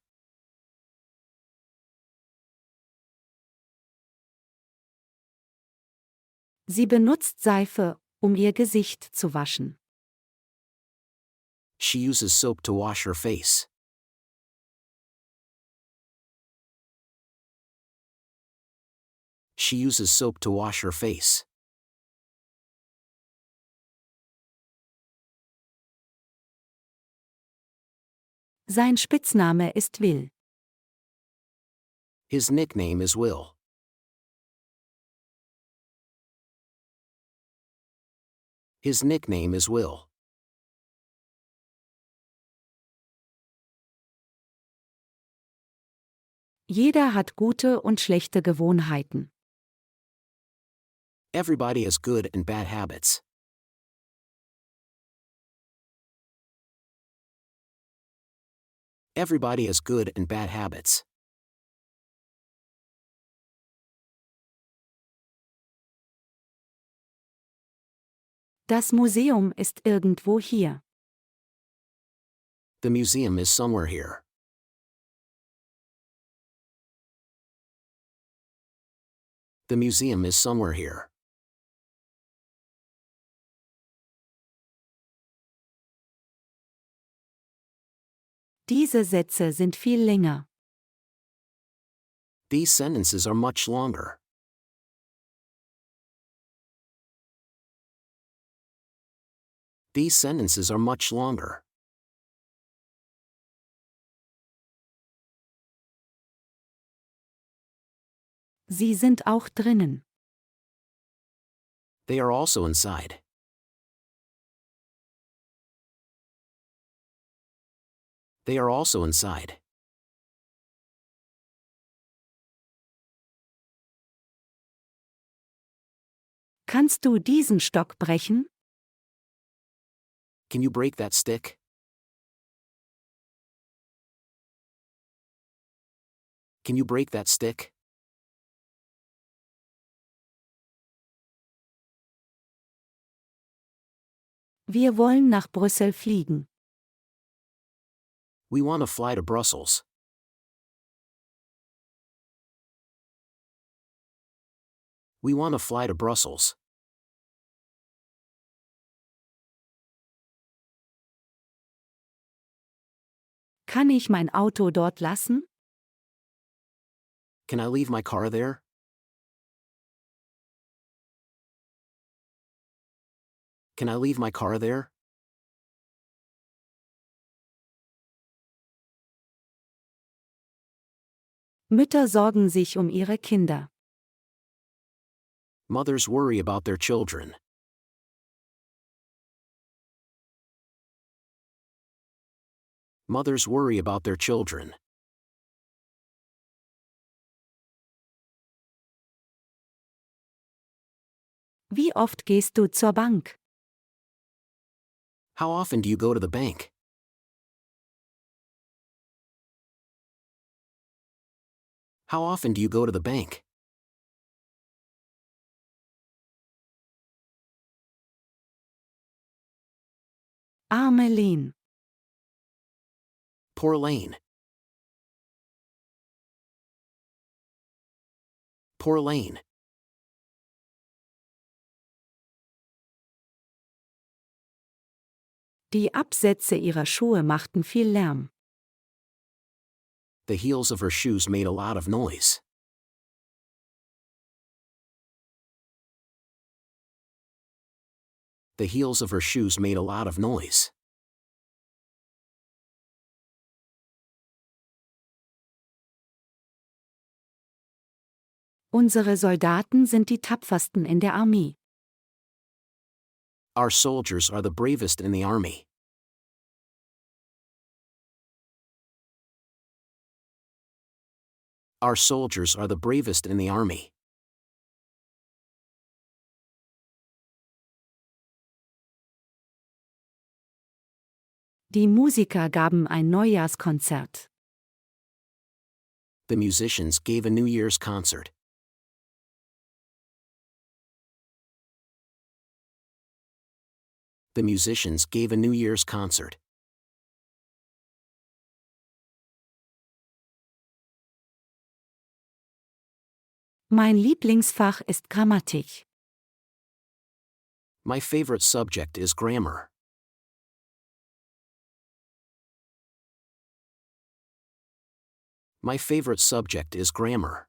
Sie benutzt Seife, um ihr Gesicht zu waschen. She uses soap to wash her face. She uses soap to wash her face. Sein Spitzname ist Will. His nickname is Will. His nickname is Will. Jeder hat gute und schlechte Gewohnheiten. Everybody has good and bad habits. Everybody has good and bad habits. Das Museum ist irgendwo hier. The museum is somewhere here. The museum is somewhere here. Diese Sätze sind viel länger. These sentences are much longer. These sentences are much longer. Sie sind auch drinnen. They are also inside. They are also inside. Kannst du diesen Stock brechen? Can you break that stick? Can you break that stick? Wir wollen nach Brüssel fliegen. We want to fly to Brussels. We want to fly to Brussels. Kann ich mein Auto dort lassen? Can I leave my car there? Can I leave my car there? Mütter sorgen sich um ihre Kinder. Mothers worry about their children. Mothers worry about their children. Wie oft gehst du zur Bank? How often do you go to the bank? How often do you go to the bank? Arme Lehn. Poor Lane. Poor Lane. Die Absätze ihrer Schuhe machten viel Lärm. The heels of her shoes made a lot of noise. The heels of her shoes made a lot of noise. Unsere Soldaten sind die tapfersten in der Armee. Our soldiers are the bravest in the army. Our soldiers are the bravest in the army. Die Musiker gaben ein Neujahrskonzert. The musicians gave a New Year's concert. The musicians gave a New Year's concert. Mein Lieblingsfach ist Grammatik. My favorite subject is grammar. My favorite subject is grammar.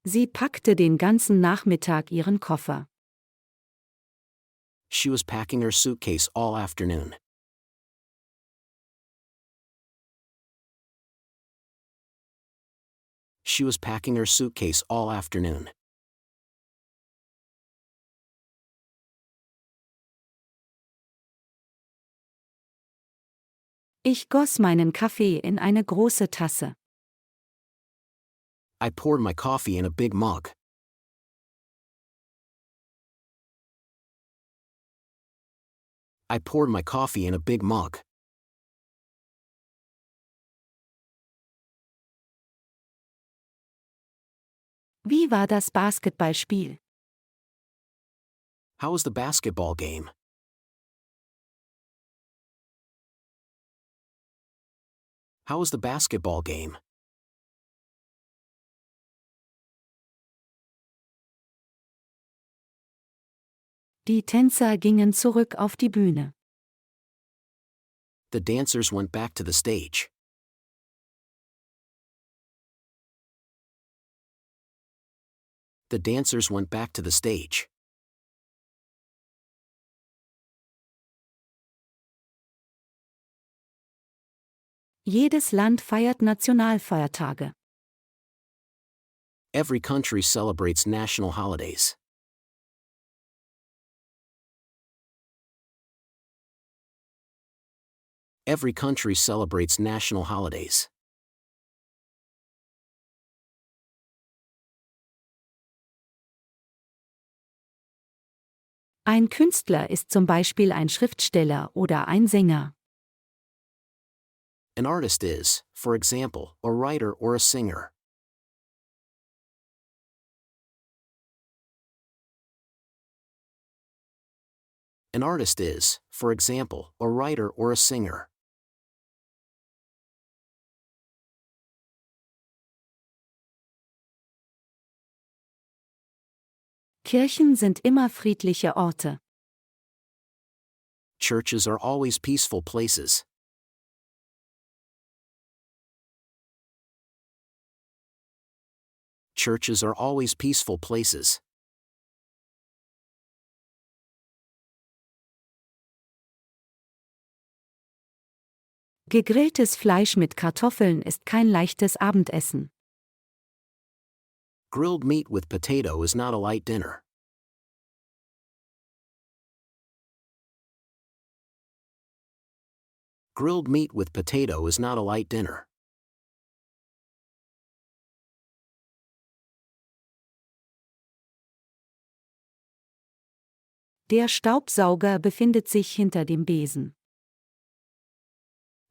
Sie packte den ganzen Nachmittag ihren Koffer. She was packing her suitcase all afternoon. She was packing her suitcase all afternoon. Ich goss meinen Kaffee in eine große Tasse. I poured my coffee in a big mug. I poured my coffee in a big mug. Wie war das Basketballspiel? How was the basketball game? How was the basketball game? Die Tänzer gingen zurück auf die Bühne. The dancers went back to the stage. The dancers went back to the stage. Jedes Land feiert Nationalfeiertage. Every country celebrates national holidays. Every country celebrates national holidays. Ein Künstler ist zum Beispiel ein Schriftsteller oder ein Sänger. An artist is, for example, a writer or a singer. An artist is, for example, a writer or a singer. Kirchen sind immer friedliche Orte. Churches are always peaceful places. Churches are always peaceful places. Gegrilltes Fleisch mit Kartoffeln ist kein leichtes Abendessen. Grilled meat with potato is not a light dinner. Grilled meat with potato is not a light dinner. Der Staubsauger befindet sich hinter dem Besen.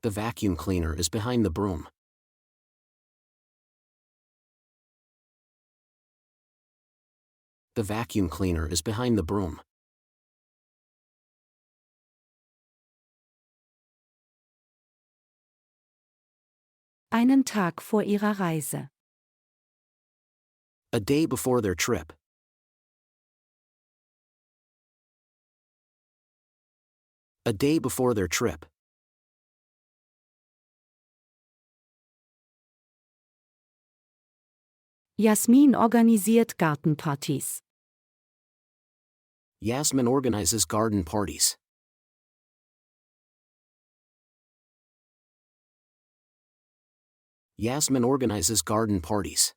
The vacuum cleaner is behind the broom. The vacuum cleaner is behind the broom. Einen Tag vor ihrer Reise. A day before their trip. A day before their trip. Jasmin organisiert Gartenpartys. Yasmin organizes garden parties. Yasmin organizes garden parties.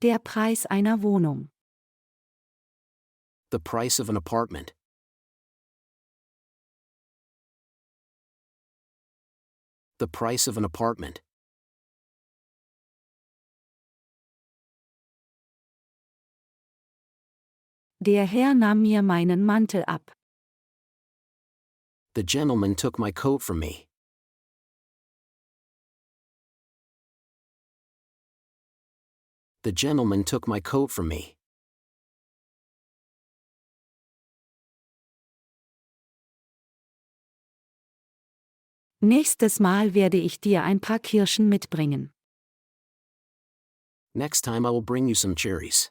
Der Preis einer Wohnung. The price of an apartment. The price of an apartment. Der Herr nahm mir meinen Mantel ab. The gentleman took my coat from me. The gentleman took my coat from me. Nächstes Mal werde ich dir ein paar Kirschen mitbringen. Next time I will bring you some cherries.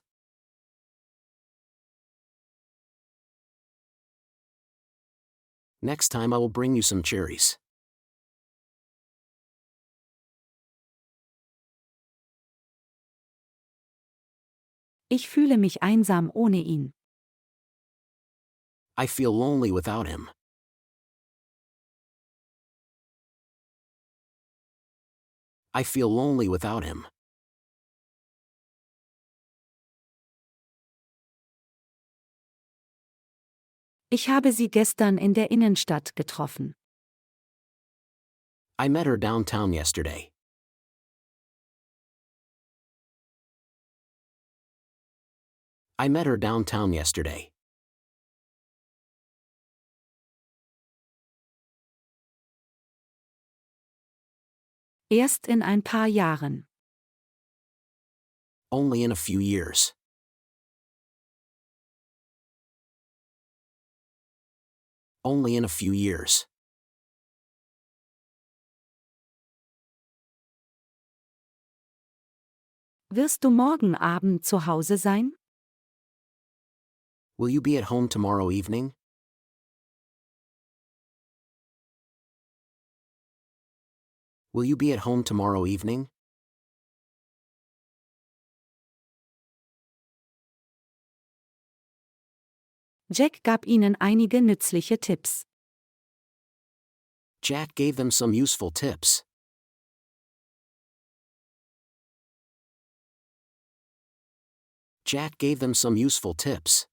Next time I will bring you some cherries. Ich fühle mich einsam ohne ihn. I feel lonely without him. I feel lonely without him. Ich habe sie gestern in der Innenstadt getroffen. I met her downtown yesterday. I met her downtown yesterday. Erst in ein paar Jahren. Only in a few years. Only in a few years. Wirst du morgen Abend zu Hause sein? Will you be at home tomorrow evening? Will you be at home tomorrow evening? Jack gab ihnen einige nützliche Tipps. Jack gave them some useful tips. Jack gave them some useful tips.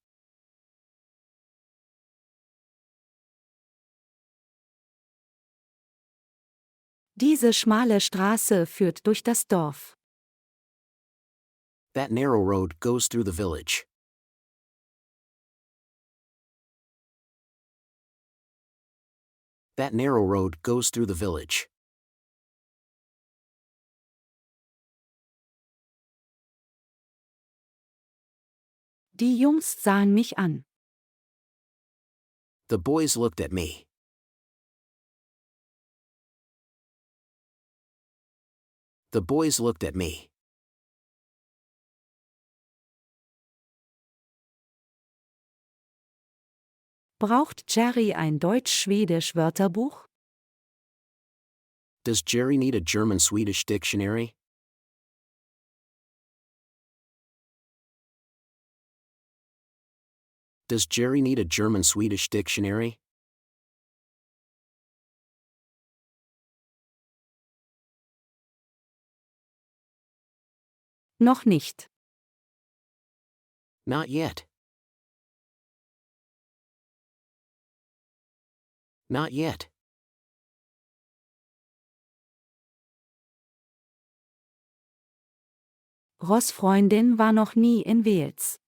Diese schmale Straße führt durch das Dorf. That narrow road goes through the village. That narrow road goes through the village. Die Jungs sahen mich an. The boys looked at me. The boys looked at me. Braucht Jerry ein Deutsch-Schwedisch-Wörterbuch? Does Jerry need a German-Swedish dictionary? Does Jerry need a German-Swedish dictionary? Noch nicht. Not yet. Not yet. Ross' Freundin war noch nie in Wales.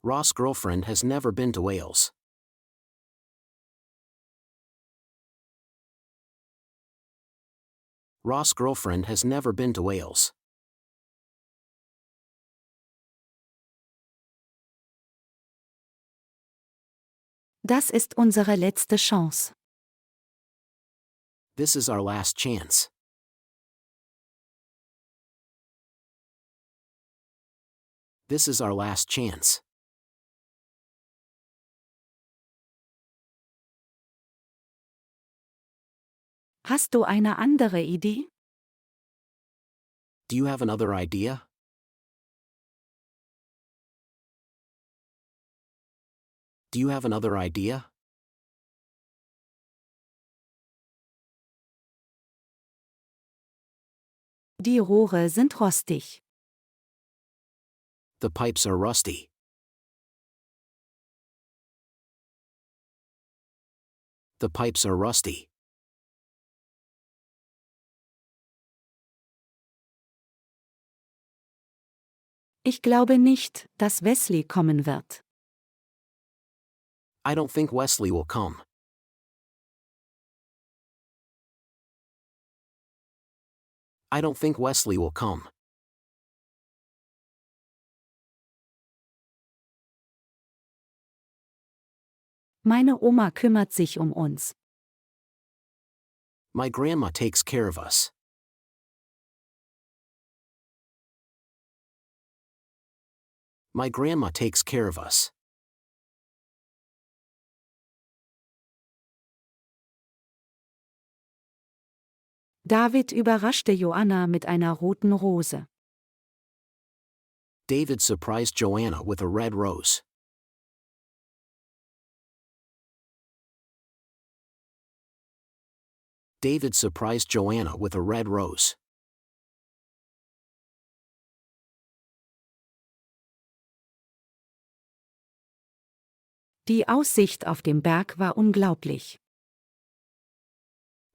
Ross' girlfriend has never been to Wales. Ross' girlfriend has never been to Wales. Das ist unsere letzte Chance. This is our last chance. This is our last chance. Hast du eine andere Idee? Do you have another idea? Do you have another idea? Die Rohre sind rostig. The pipes are rusty. The pipes are rusty. Ich glaube nicht, dass Wesley kommen wird. I don't think Wesley will come. I don't think Wesley will come. Meine Oma kümmert sich um uns. My grandma takes care of us. My grandma takes care of us. David überraschte Joanna mit einer roten Rose. David surprised Joanna with a red rose. David surprised Joanna with a red rose. Die Aussicht auf dem Berg war unglaublich.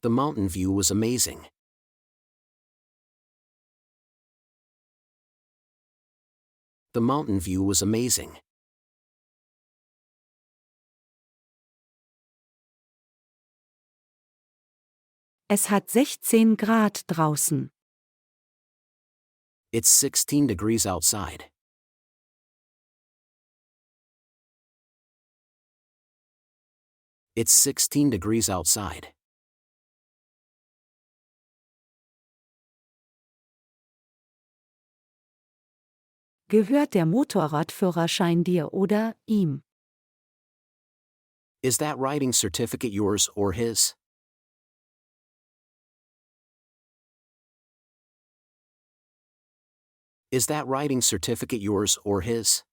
The mountain view was amazing. The mountain view was amazing. Es hat 16 Grad draußen. It's 16 degrees outside. It's 16 degrees outside. Gehört der Motorradführerschein dir oder ihm? Is that riding certificate yours or his? Is that riding certificate yours or his?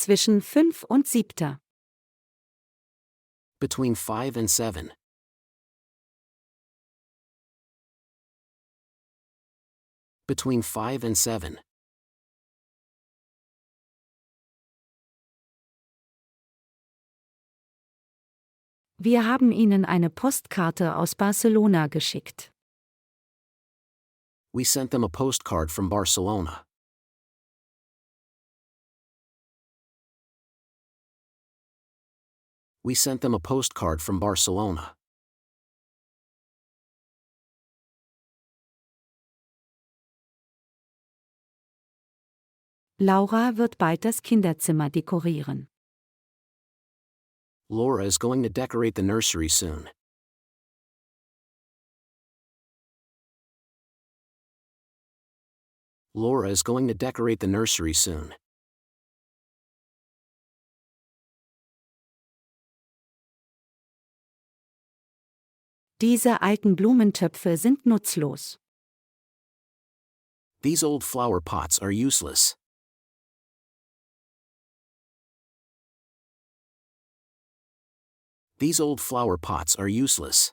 Zwischen 5 und 7. Between 5 and 7. Between 5 and 7. Wir haben Ihnen eine Postkarte aus Barcelona geschickt. We sent them a postcard from Barcelona. We sent them a postcard from Barcelona. Laura wird bald das Kinderzimmer dekorieren. Laura is going to decorate the nursery soon. Laura is going to decorate the nursery soon. Diese alten Blumentöpfe sind nutzlos. These old flower pots are useless. These old flower pots are useless.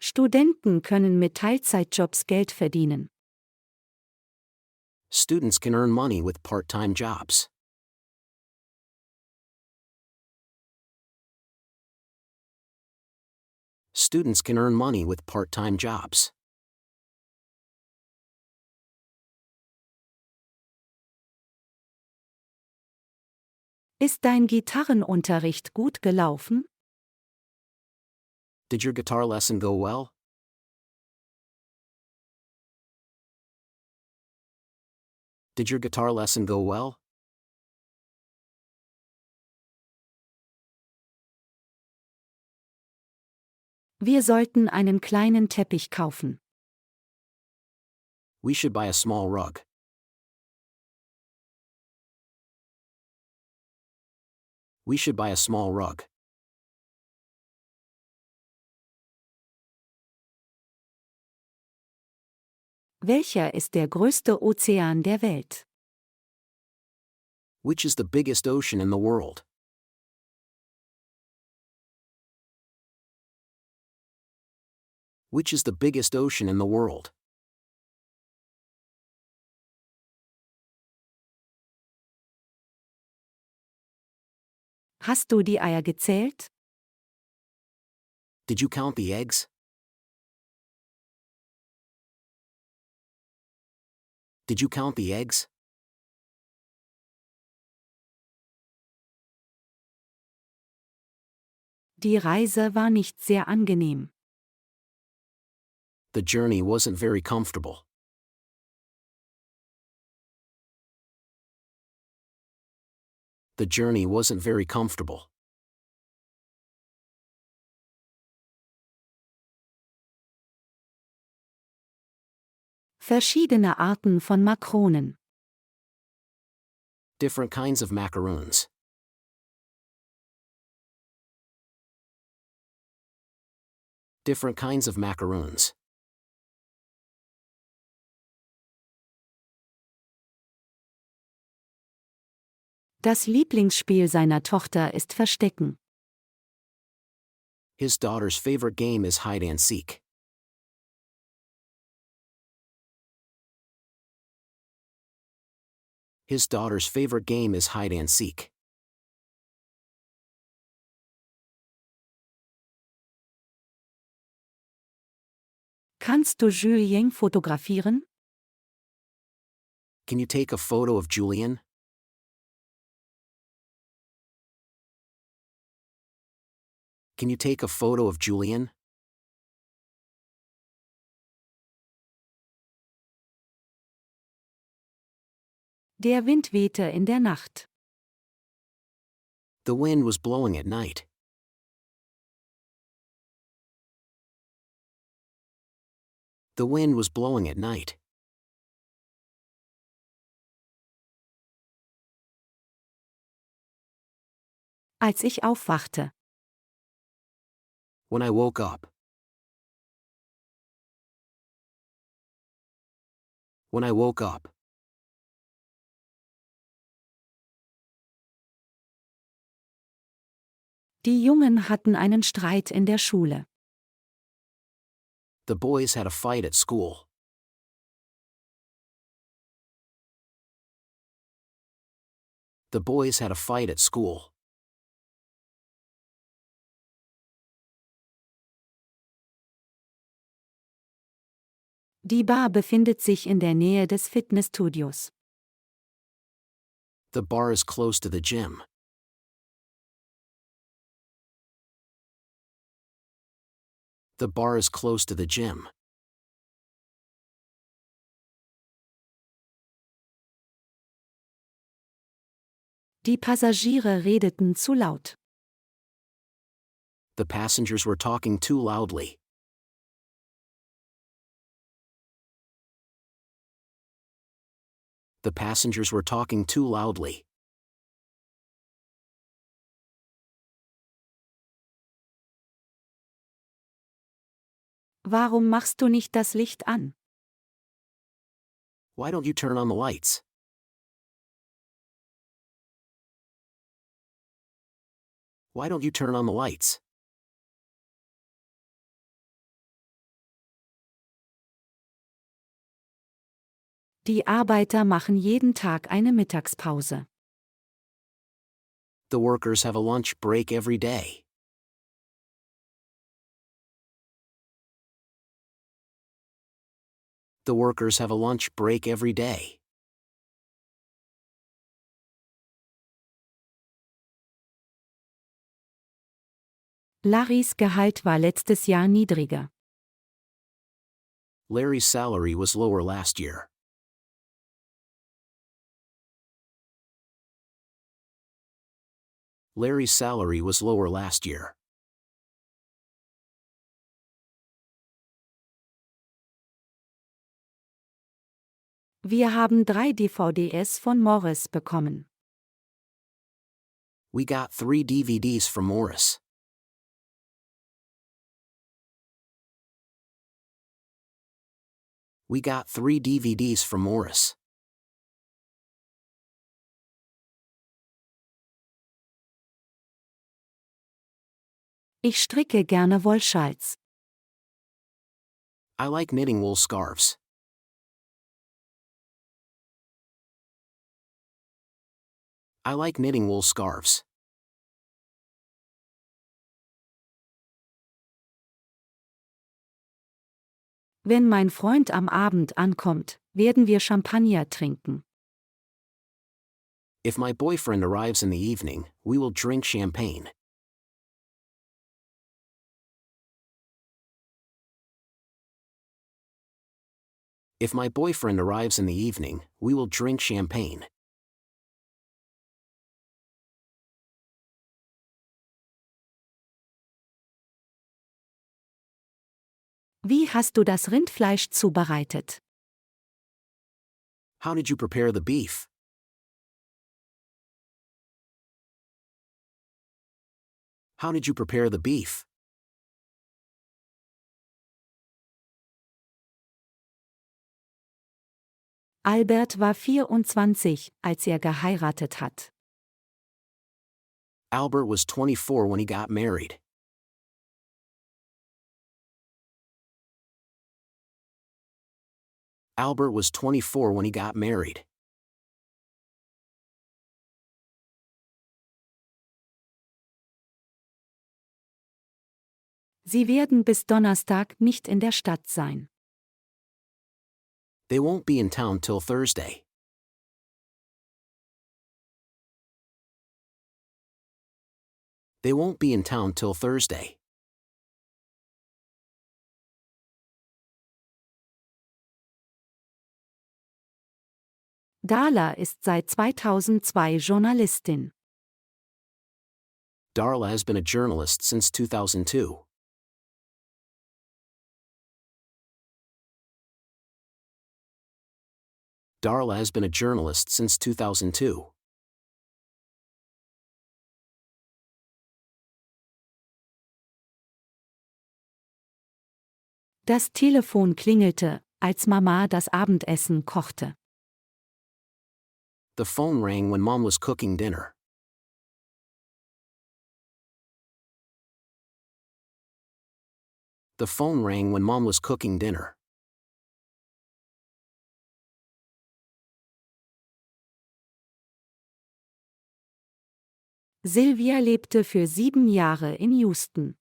Studenten können mit Teilzeitjobs Geld verdienen. Students can earn money with part-time jobs. Students can earn money with part-time jobs. Ist dein Gitarrenunterricht gut gelaufen? Did your guitar lesson go well? Did your guitar lesson go well? Wir sollten einen kleinen Teppich kaufen. We should buy a small rug. We should buy a small rug. Welcher ist der größte Ozean der Welt? Which is the biggest ocean in the world? Which is the biggest ocean in the world? Hast du die Eier gezählt? Did you count the eggs? Did you count the eggs? Die Reise war nicht sehr angenehm. The journey wasn't very comfortable. The journey wasn't very comfortable. Verschiedene Arten von Makronen. Different kinds of macaroons. Different kinds of macaroons. Das Lieblingsspiel seiner Tochter ist Verstecken. His daughter's favorite game is hide and seek. His daughter's favorite game is hide and seek. Kannst du Julien fotografieren? Can you take a photo of Julian? Can you take a photo of Julian? Der Wind wehte in der Nacht. The wind was blowing at night. The wind was blowing at night. Als ich aufwachte. When I woke up. When I woke up. Die Jungen hatten einen Streit in der Schule. The boys had a fight at school. The boys had a fight at school. Die Bar befindet sich in der Nähe des Fitnessstudios. The bar is close to the gym. The bar is close to the gym. Die Passagiere redeten zu laut. The passengers were talking too loudly. The passengers were talking too loudly. Warum machst du nicht das Licht an? Why don't you turn on the lights? Why don't you turn on the lights? Die Arbeiter machen jeden Tag eine Mittagspause. The workers have a lunch break every day. The workers have a lunch break every day. Larrys Gehalt war letztes Jahr niedriger. Larry's salary was lower last year. Larry's salary was lower last year. Wir haben 3 DVDs von Morris bekommen. We got 3 DVDs from Morris. We got 3 DVDs from Morris. Ich stricke gerne Wollschals. I like knitting wool scarves. I like knitting wool scarves. Wenn mein Freund am Abend ankommt, werden wir Champagner trinken. If my boyfriend arrives in the evening, we will drink champagne. If my boyfriend arrives in the evening, we will drink champagne. Wie hast du das Rindfleisch zubereitet? How did you prepare the beef? How did you prepare the beef? Albert war 24, als er geheiratet hat. Albert was 24 when he got married. Albert was 24 when he got married. Sie werden bis Donnerstag nicht in der Stadt sein. They won't be in town till Thursday. They won't be in town till Thursday. Darla ist seit 2002 Journalistin. Darla has been a journalist since 2002. Darla has been a journalist since 2002. Das Telefon klingelte, als Mama das Abendessen kochte. The phone rang when Mom was cooking dinner. The phone rang when Mom was cooking dinner. Sylvia lebte für 7 Jahre in Houston.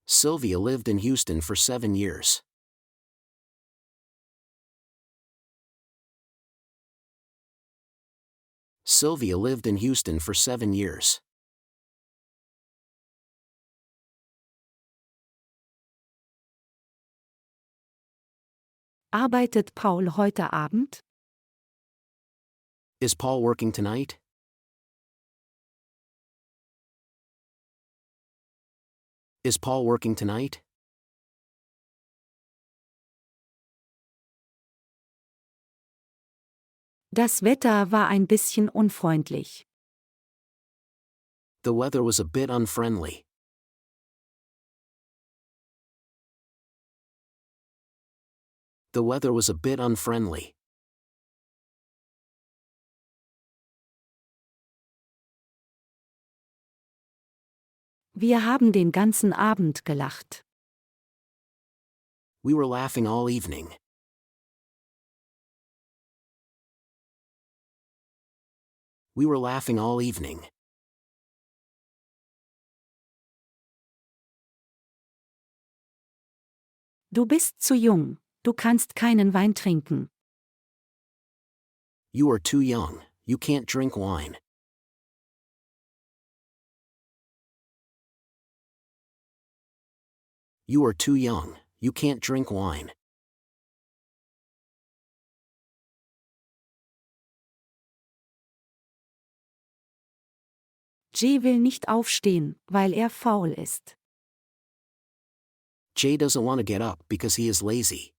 Sylvia lived in Houston for 7 years. Sylvia lived in Houston for 7 years. Arbeitet Paul heute Abend? Is Paul working tonight? Is Paul working tonight? Das Wetter war ein bisschen unfreundlich. The weather was a bit unfriendly. The weather was a bit unfriendly. Wir haben den ganzen Abend gelacht. We were laughing all evening. We were laughing all evening. Du bist zu jung, du kannst keinen Wein trinken. You are too young, you can't drink wine. You are too young, you can't drink wine. Jay will nicht aufstehen, weil er faul ist. Jay doesn't want to get up because he is lazy.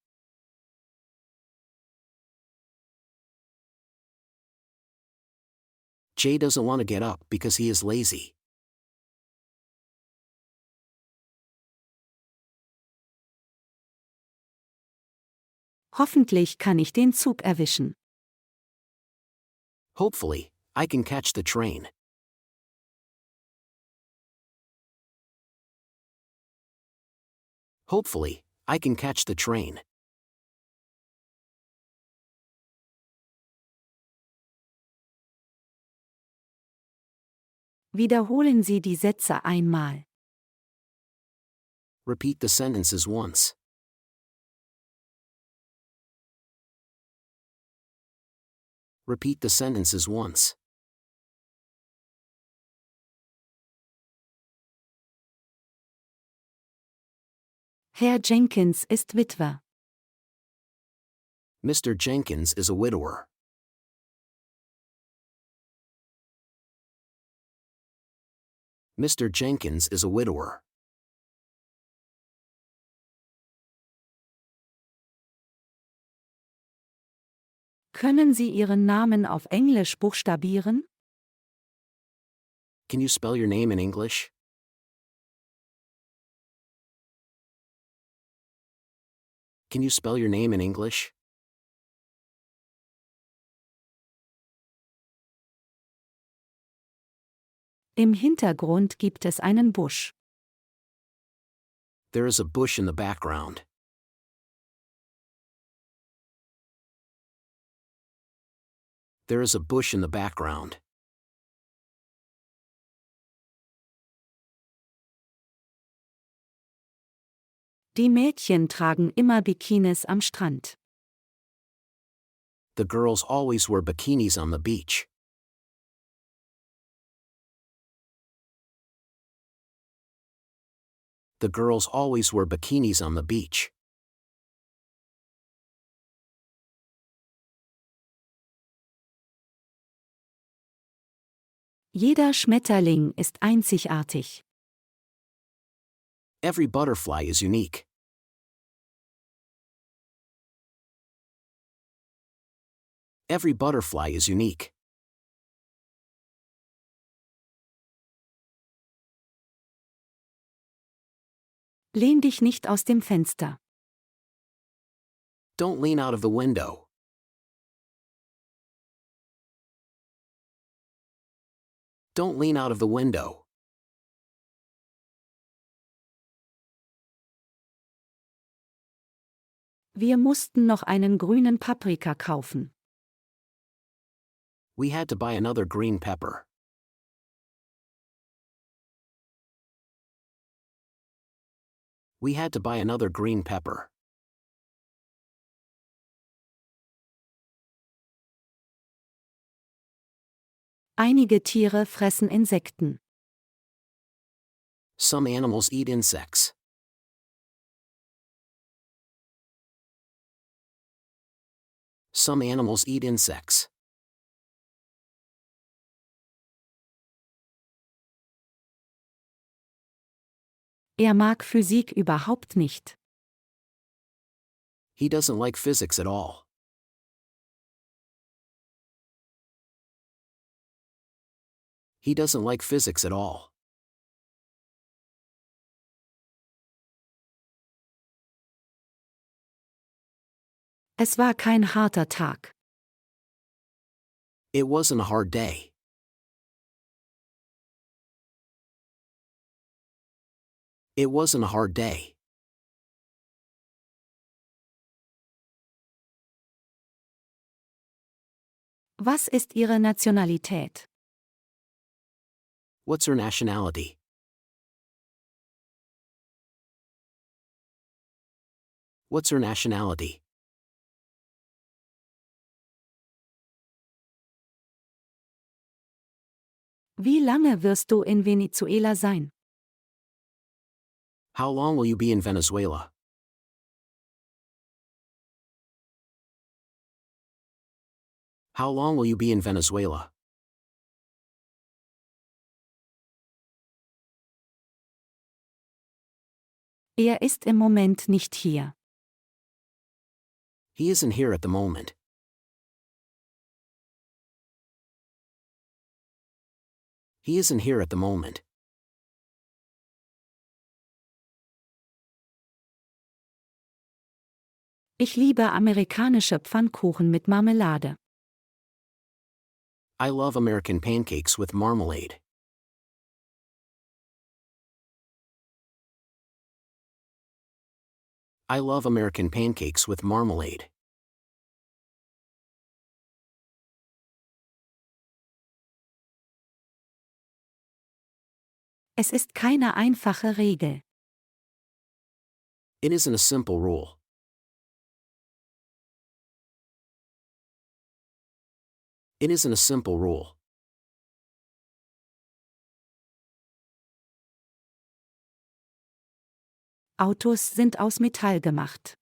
Jay doesn't want to get up because he is lazy. Hoffentlich kann ich den Zug erwischen. Hopefully, I can catch the train. Hopefully, I can catch the train. Wiederholen Sie die Sätze einmal. Repeat the sentences once. Repeat the sentences once. Herr Jenkins ist Witwer. Mr. Jenkins is a widower. Mr. Jenkins is a widower. Können Sie Ihren Namen auf Englisch buchstabieren? Can you spell your name in English? Can you spell your name in English? Im Hintergrund gibt es einen Busch. There is a bush in the background. There is a bush in the background. Die Mädchen tragen immer Bikinis am Strand. The girls always wear bikinis on the beach. The girls always wear bikinis on the beach. Jeder Schmetterling ist einzigartig. Every butterfly is unique. Every butterfly is unique. Lehn dich nicht aus dem Fenster. Don't lean out of the window. Don't lean out of the window. Wir mussten noch einen grünen Paprika kaufen. We had to buy another green pepper. We had to buy another green pepper. Einige Tiere fressen Insekten. Some animals eat insects. Some animals eat insects. Mag Physik überhaupt nicht. He doesn't like physics at all. He doesn't like physics at all. Es war kein harter Tag. It wasn't a hard day. It wasn't a hard day. Was ist Ihre Nationalität? What's her nationality? What's her nationality? Wie lange wirst du in Venezuela sein? How long will you be in Venezuela? How long will you be in Venezuela? Ist im Moment nicht hier. He isn't here at the moment. He isn't here at the moment. Ich liebe amerikanische Pfannkuchen mit Marmelade. I love American pancakes with marmalade. I love American pancakes with marmalade. Es ist keine einfache Regel. It isn't a simple rule. It isn't a simple rule. Autos sind aus Metall gemacht.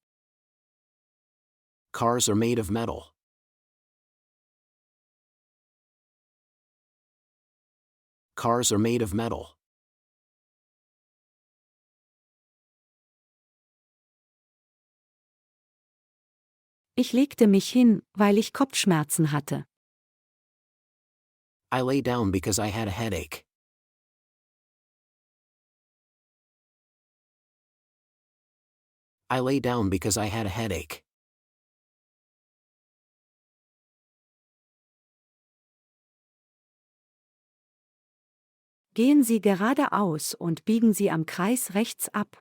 Cars are made of metal. Cars are made of metal. Ich legte mich hin, weil ich Kopfschmerzen hatte. I lay down because I had a headache. I lay down because I had a headache. Gehen Sie geradeaus und biegen Sie am Kreis rechts ab.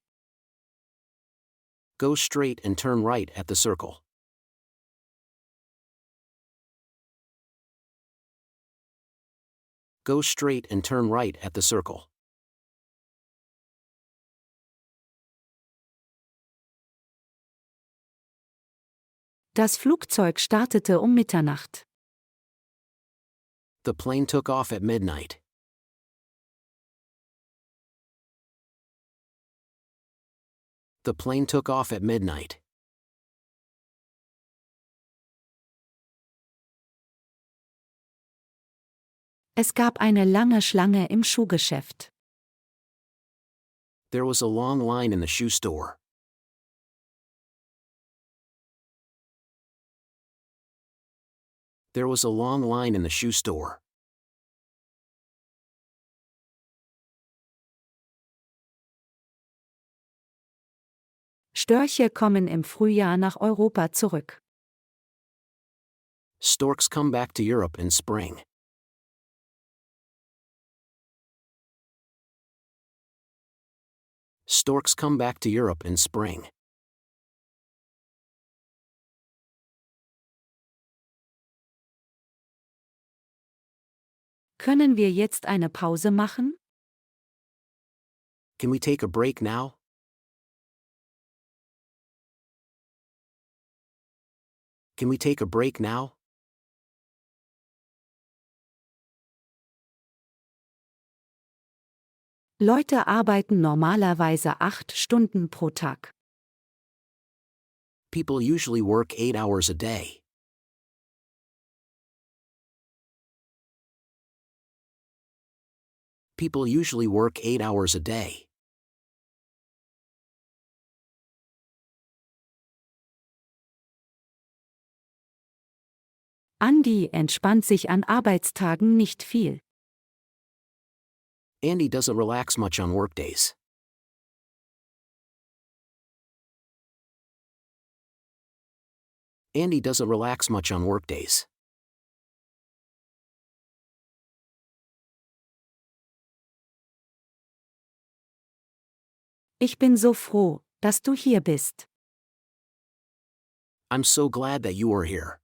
Go straight and turn right at the circle. Go straight and turn right at the circle. Das Flugzeug startete um Mitternacht. The plane took off at midnight. The plane took off at midnight. Es gab eine lange Schlange im Schuhgeschäft. There was a long line in the shoe store. There was a long line in the shoe store. Störche kommen im Frühjahr nach Europa zurück. Storks come back to Europe in spring. Storks come back to Europe in spring. Können wir jetzt eine Pause machen? Can we take a break now? Can we take a break now? Leute arbeiten normalerweise 8 Stunden pro Tag. People usually work 8 hours a day. People usually work 8 hours a day. Andy entspannt sich an Arbeitstagen nicht viel. Andy doesn't relax much on workdays. Andy doesn't relax much on workdays. Ich bin so froh, dass du hier bist. I'm so glad that you are here.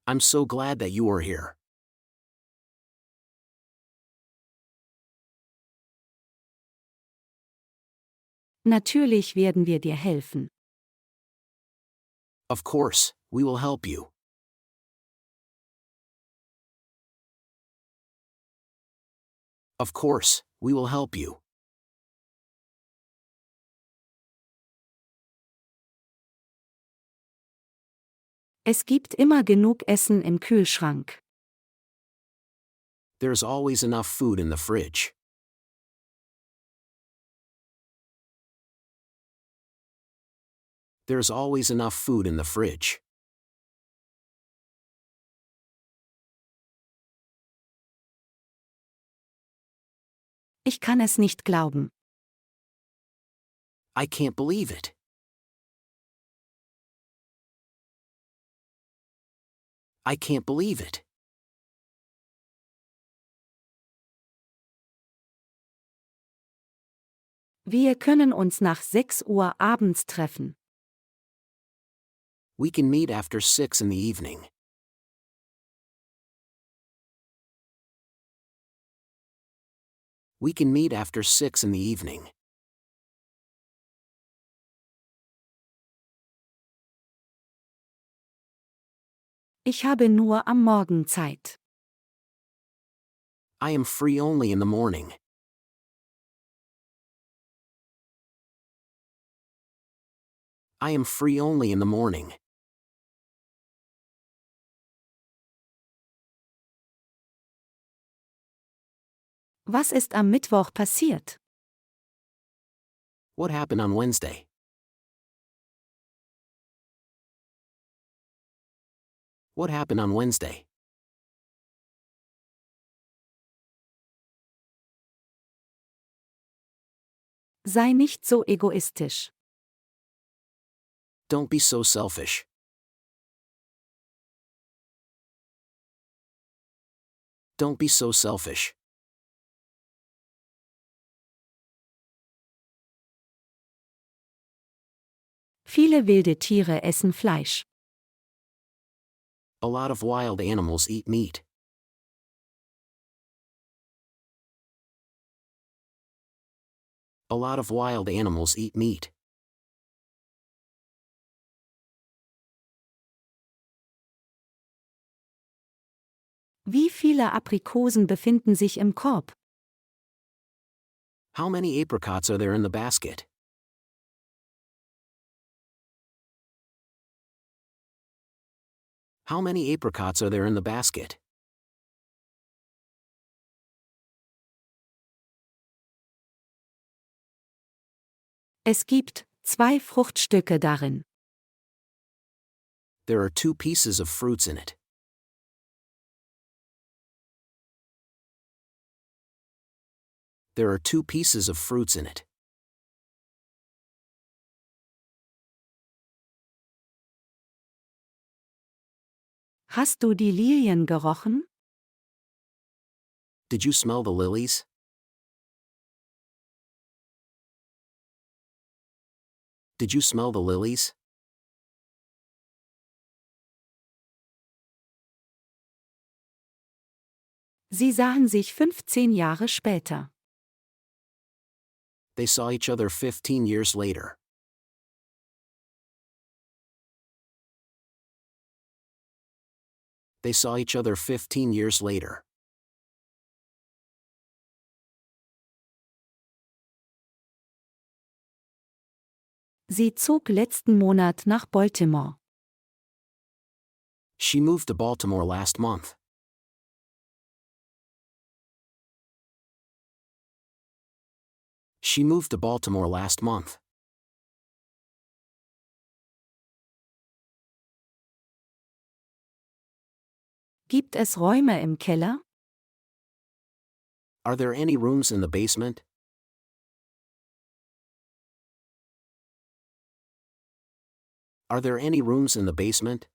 I'm so glad that you are here. Natürlich werden wir dir helfen. Of course, we will help you. Of course, we will help you. Es gibt immer genug Essen im Kühlschrank. There's always enough food in the fridge. There's always enough food in the fridge. Ich kann es nicht glauben. I can't believe it. I can't believe it. Wir können uns nach 6 Uhr abends treffen. We can meet after 6 in the evening. We can meet after 6 in the evening. Ich habe nur am Morgen Zeit. I am free only in the morning. I am free only in the morning. Was ist am Mittwoch passiert? What happened on Wednesday? What happened on Wednesday? Sei nicht so egoistisch. Don't be so selfish. Don't be so selfish. Viele wilde Tiere essen Fleisch. A lot of wild animals eat meat. A lot of wild animals eat meat. Wie viele Aprikosen befinden sich im Korb? How many apricots are there in the basket? How many apricots are there in the basket? Es gibt 2 Fruchtstücke darin. There are 2 pieces of fruits in it. There are 2 pieces of fruits in it. Hast du die Lilien gerochen? Did you smell the lilies? Did you smell the lilies? Sie sahen sich 15 Jahre später. They saw each other 15 years later. They saw each other 15 years later. Sie zog letzten Monat nach Baltimore. She moved to Baltimore last month. She moved to Baltimore last month. Gibt es Räume im Keller? Are there any rooms in the basement? Are there any rooms in the basement?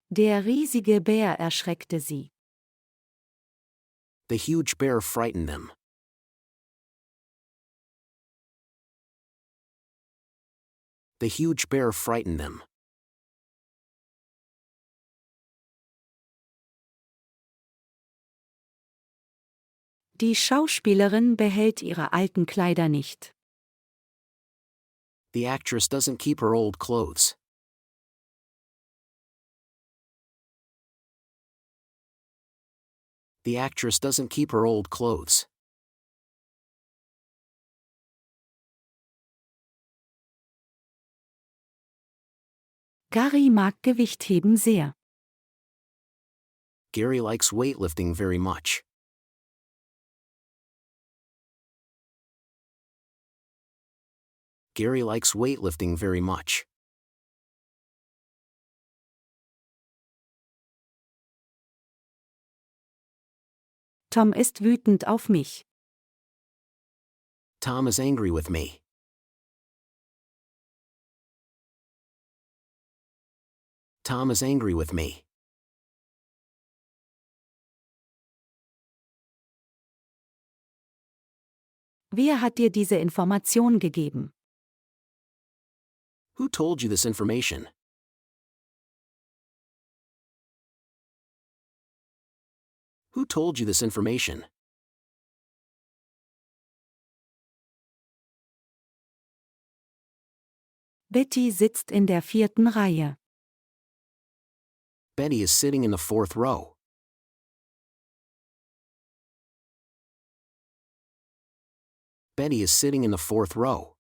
Der riesige Bär erschreckte sie. The huge bear frightened them. The huge bear frightened them. Die Schauspielerin behält ihre alten Kleider nicht. The actress doesn't keep her old clothes. The actress doesn't keep her old clothes. Gary mag Gewichtheben sehr. Gary likes weightlifting very much. Gary likes weightlifting very much. Tom ist wütend auf mich. Tom is angry with me. Tom is angry with me. Wer hat dir diese Information gegeben? Who told you this information? Who told you this information? Betty sitzt in der 4. Reihe. Betty is sitting in the 4th row. Betty is sitting in the 4th row.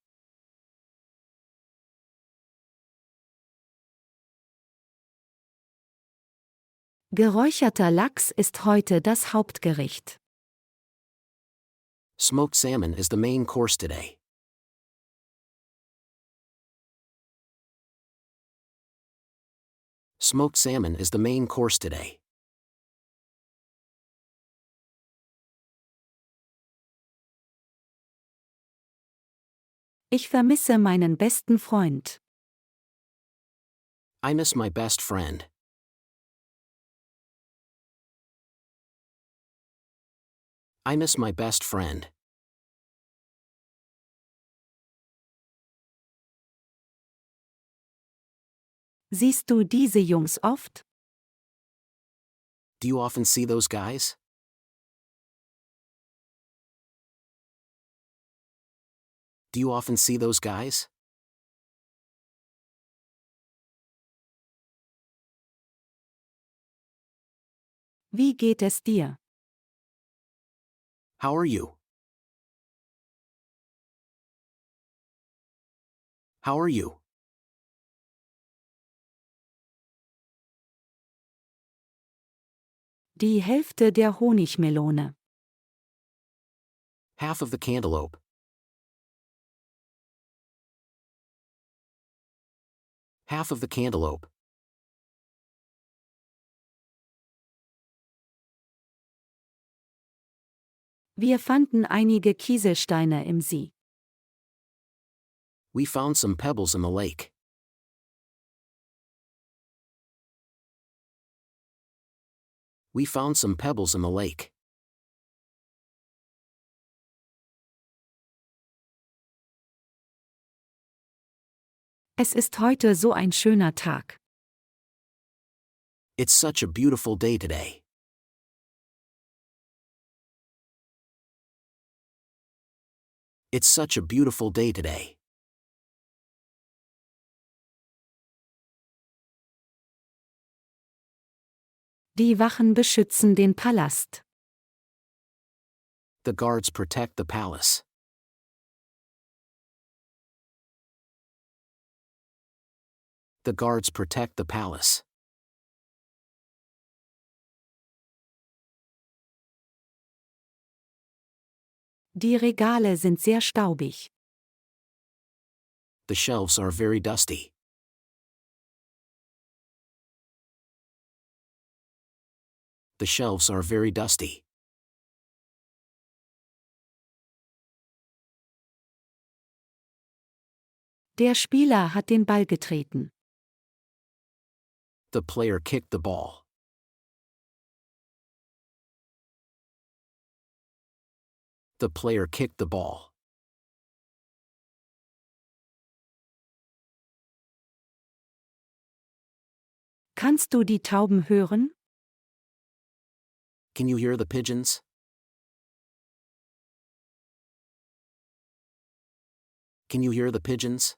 Geräucherter Lachs ist heute das Hauptgericht. Smoked salmon is the main course today. Smoked salmon is the main course today. Ich vermisse meinen besten Freund. I miss my best friend. I miss my best friend. Siehst du diese Jungs oft? Do you often see those guys? Do you often see those guys? Wie geht es dir? How are you? How are you? Die Hälfte der Honigmelone. Half of the cantaloupe. Half of the cantaloupe. Wir fanden einige Kieselsteine im See. We found some pebbles in the lake. We found some pebbles in the lake. Es ist heute so ein schöner Tag. It's such a beautiful day today. It's such a beautiful day today. Die Wachen beschützen den Palast. The guards protect the palace. The guards protect the palace. Die Regale sind sehr staubig. The shelves are very dusty. The shelves are very dusty. Der Spieler hat den Ball getreten. The player kicked the ball. The player kicked the ball. Kannst du die Tauben hören? Can you hear the pigeons? Can you hear the pigeons?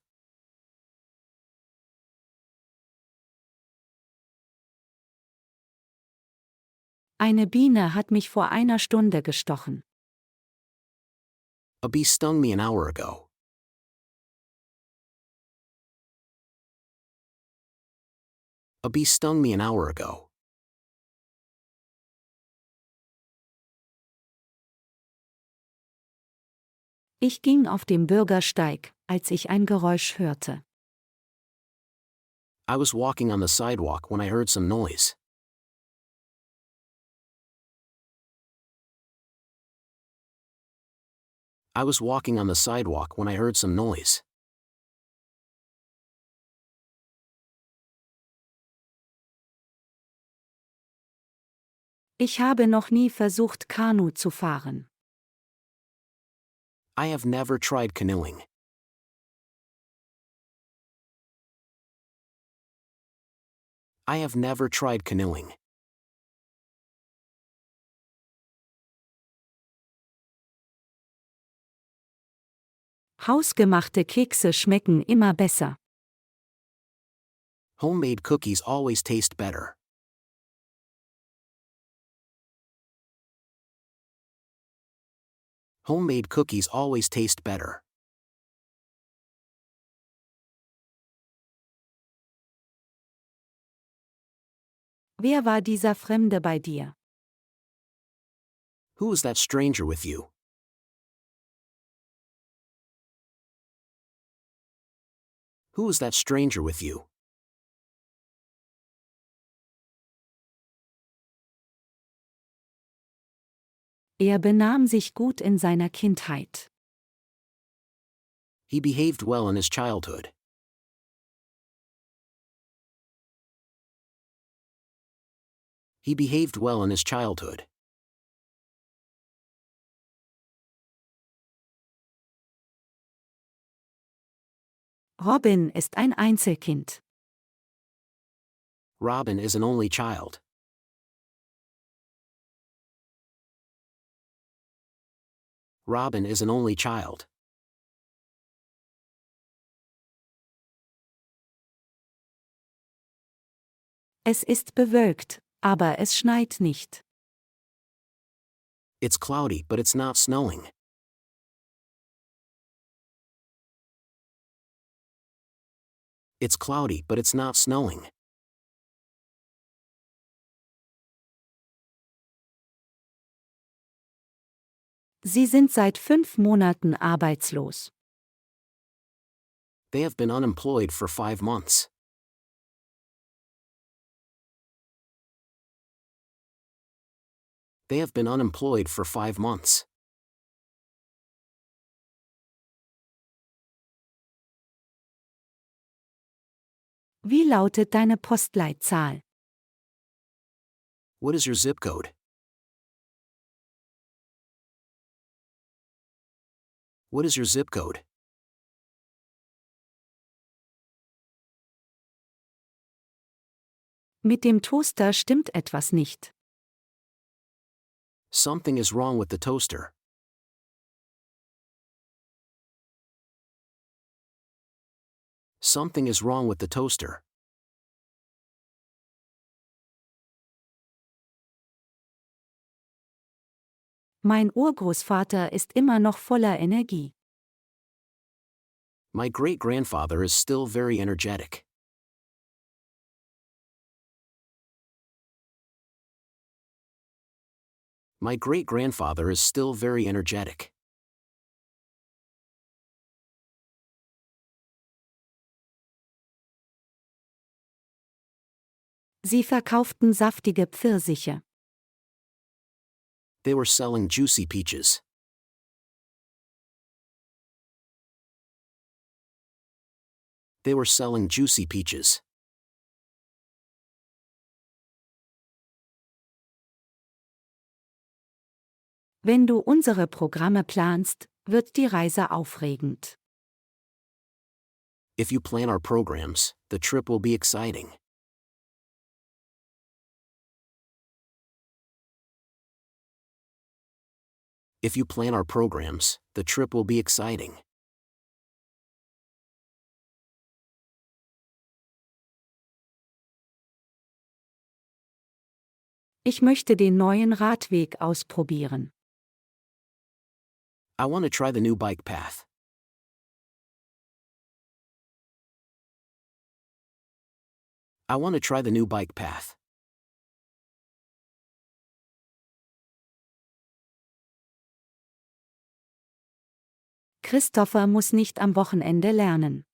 Eine Biene hat mich vor einer Stunde gestochen. A bee stung me an hour ago. A bee stung me an hour ago. Ich ging auf dem Bürgersteig, als ich ein Geräusch hörte. I was walking on the sidewalk when I heard some noise. I was walking on the sidewalk when I heard some noise. Ich habe noch nie versucht, Kanu zu fahren. I have never tried canoeing. I have never tried canoeing. Hausgemachte Kekse schmecken immer besser. Homemade cookies always taste better. Homemade cookies always taste better. Wer war dieser Fremde bei dir? Who is that stranger with you? Who is that stranger with you? Er benahm sich gut in seiner Kindheit. He behaved well in his childhood. He behaved well in his childhood. Robin ist ein Einzelkind. Robin is an only child. Robin is an only child. Es ist bewölkt, aber es schneit nicht. It's cloudy, but it's not snowing. It's cloudy, but it's not snowing. Sie sind seit 5 Monaten arbeitslos. They have been unemployed for 5 months. They have been unemployed for 5 months. Wie lautet deine Postleitzahl? What is your zip code? What is your zip code? Mit dem Toaster stimmt etwas nicht. Something is wrong with the toaster. Something is wrong with the toaster. Mein Urgroßvater ist immer noch voller Energie. My great-grandfather is still very energetic. My great-grandfather is still very energetic. Sie verkauften saftige Pfirsiche. They were selling juicy peaches. They were selling juicy peaches. Wenn du unsere Programme planst, wird die Reise aufregend. If you plan our programs, the trip will be exciting. If you plan our programs, the trip will be exciting. Ich möchte den neuen Radweg ausprobieren. I want to try the new bike path. I want to try the new bike path. Christopher muss nicht am Wochenende lernen.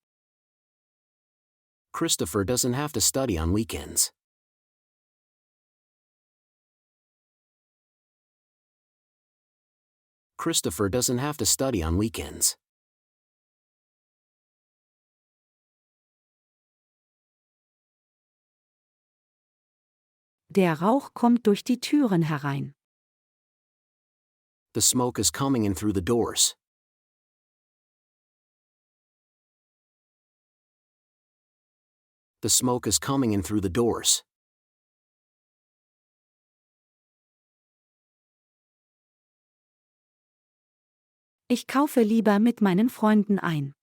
Christopher doesn't have to study on weekends. Christopher doesn't have to study on weekends. Der Rauch kommt durch die Türen herein. The smoke is coming in through the doors. The smoke is coming in through the doors. Ich kaufe lieber mit meinen Freunden ein.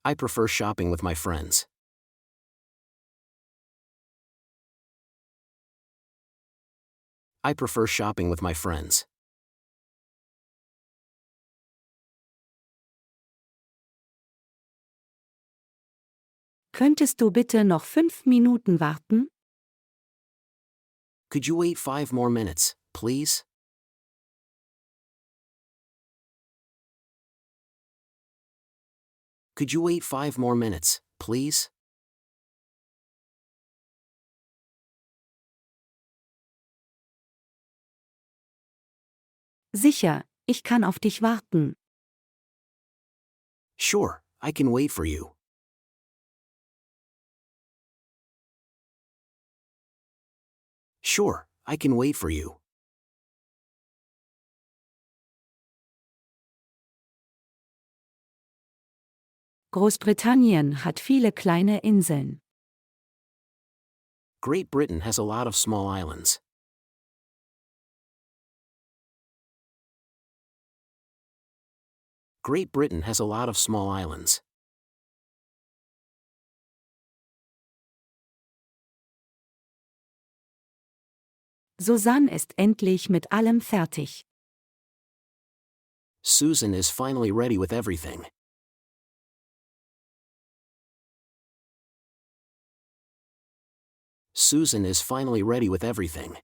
I prefer shopping with my friends. I prefer shopping with my friends. Könntest du bitte noch 5 Minuten warten? Could you wait 5 more minutes, please? Could you wait 5 more minutes, please? Sicher, ich kann auf dich warten. Sure, I can wait for you. Sure, I can wait for you. Großbritannien hat viele kleine Inseln. Great Britain has a lot of small islands. Great Britain has a lot of small islands. Susanne ist endlich mit allem fertig. Susan is finally ready with everything. Susan is finally ready with everything.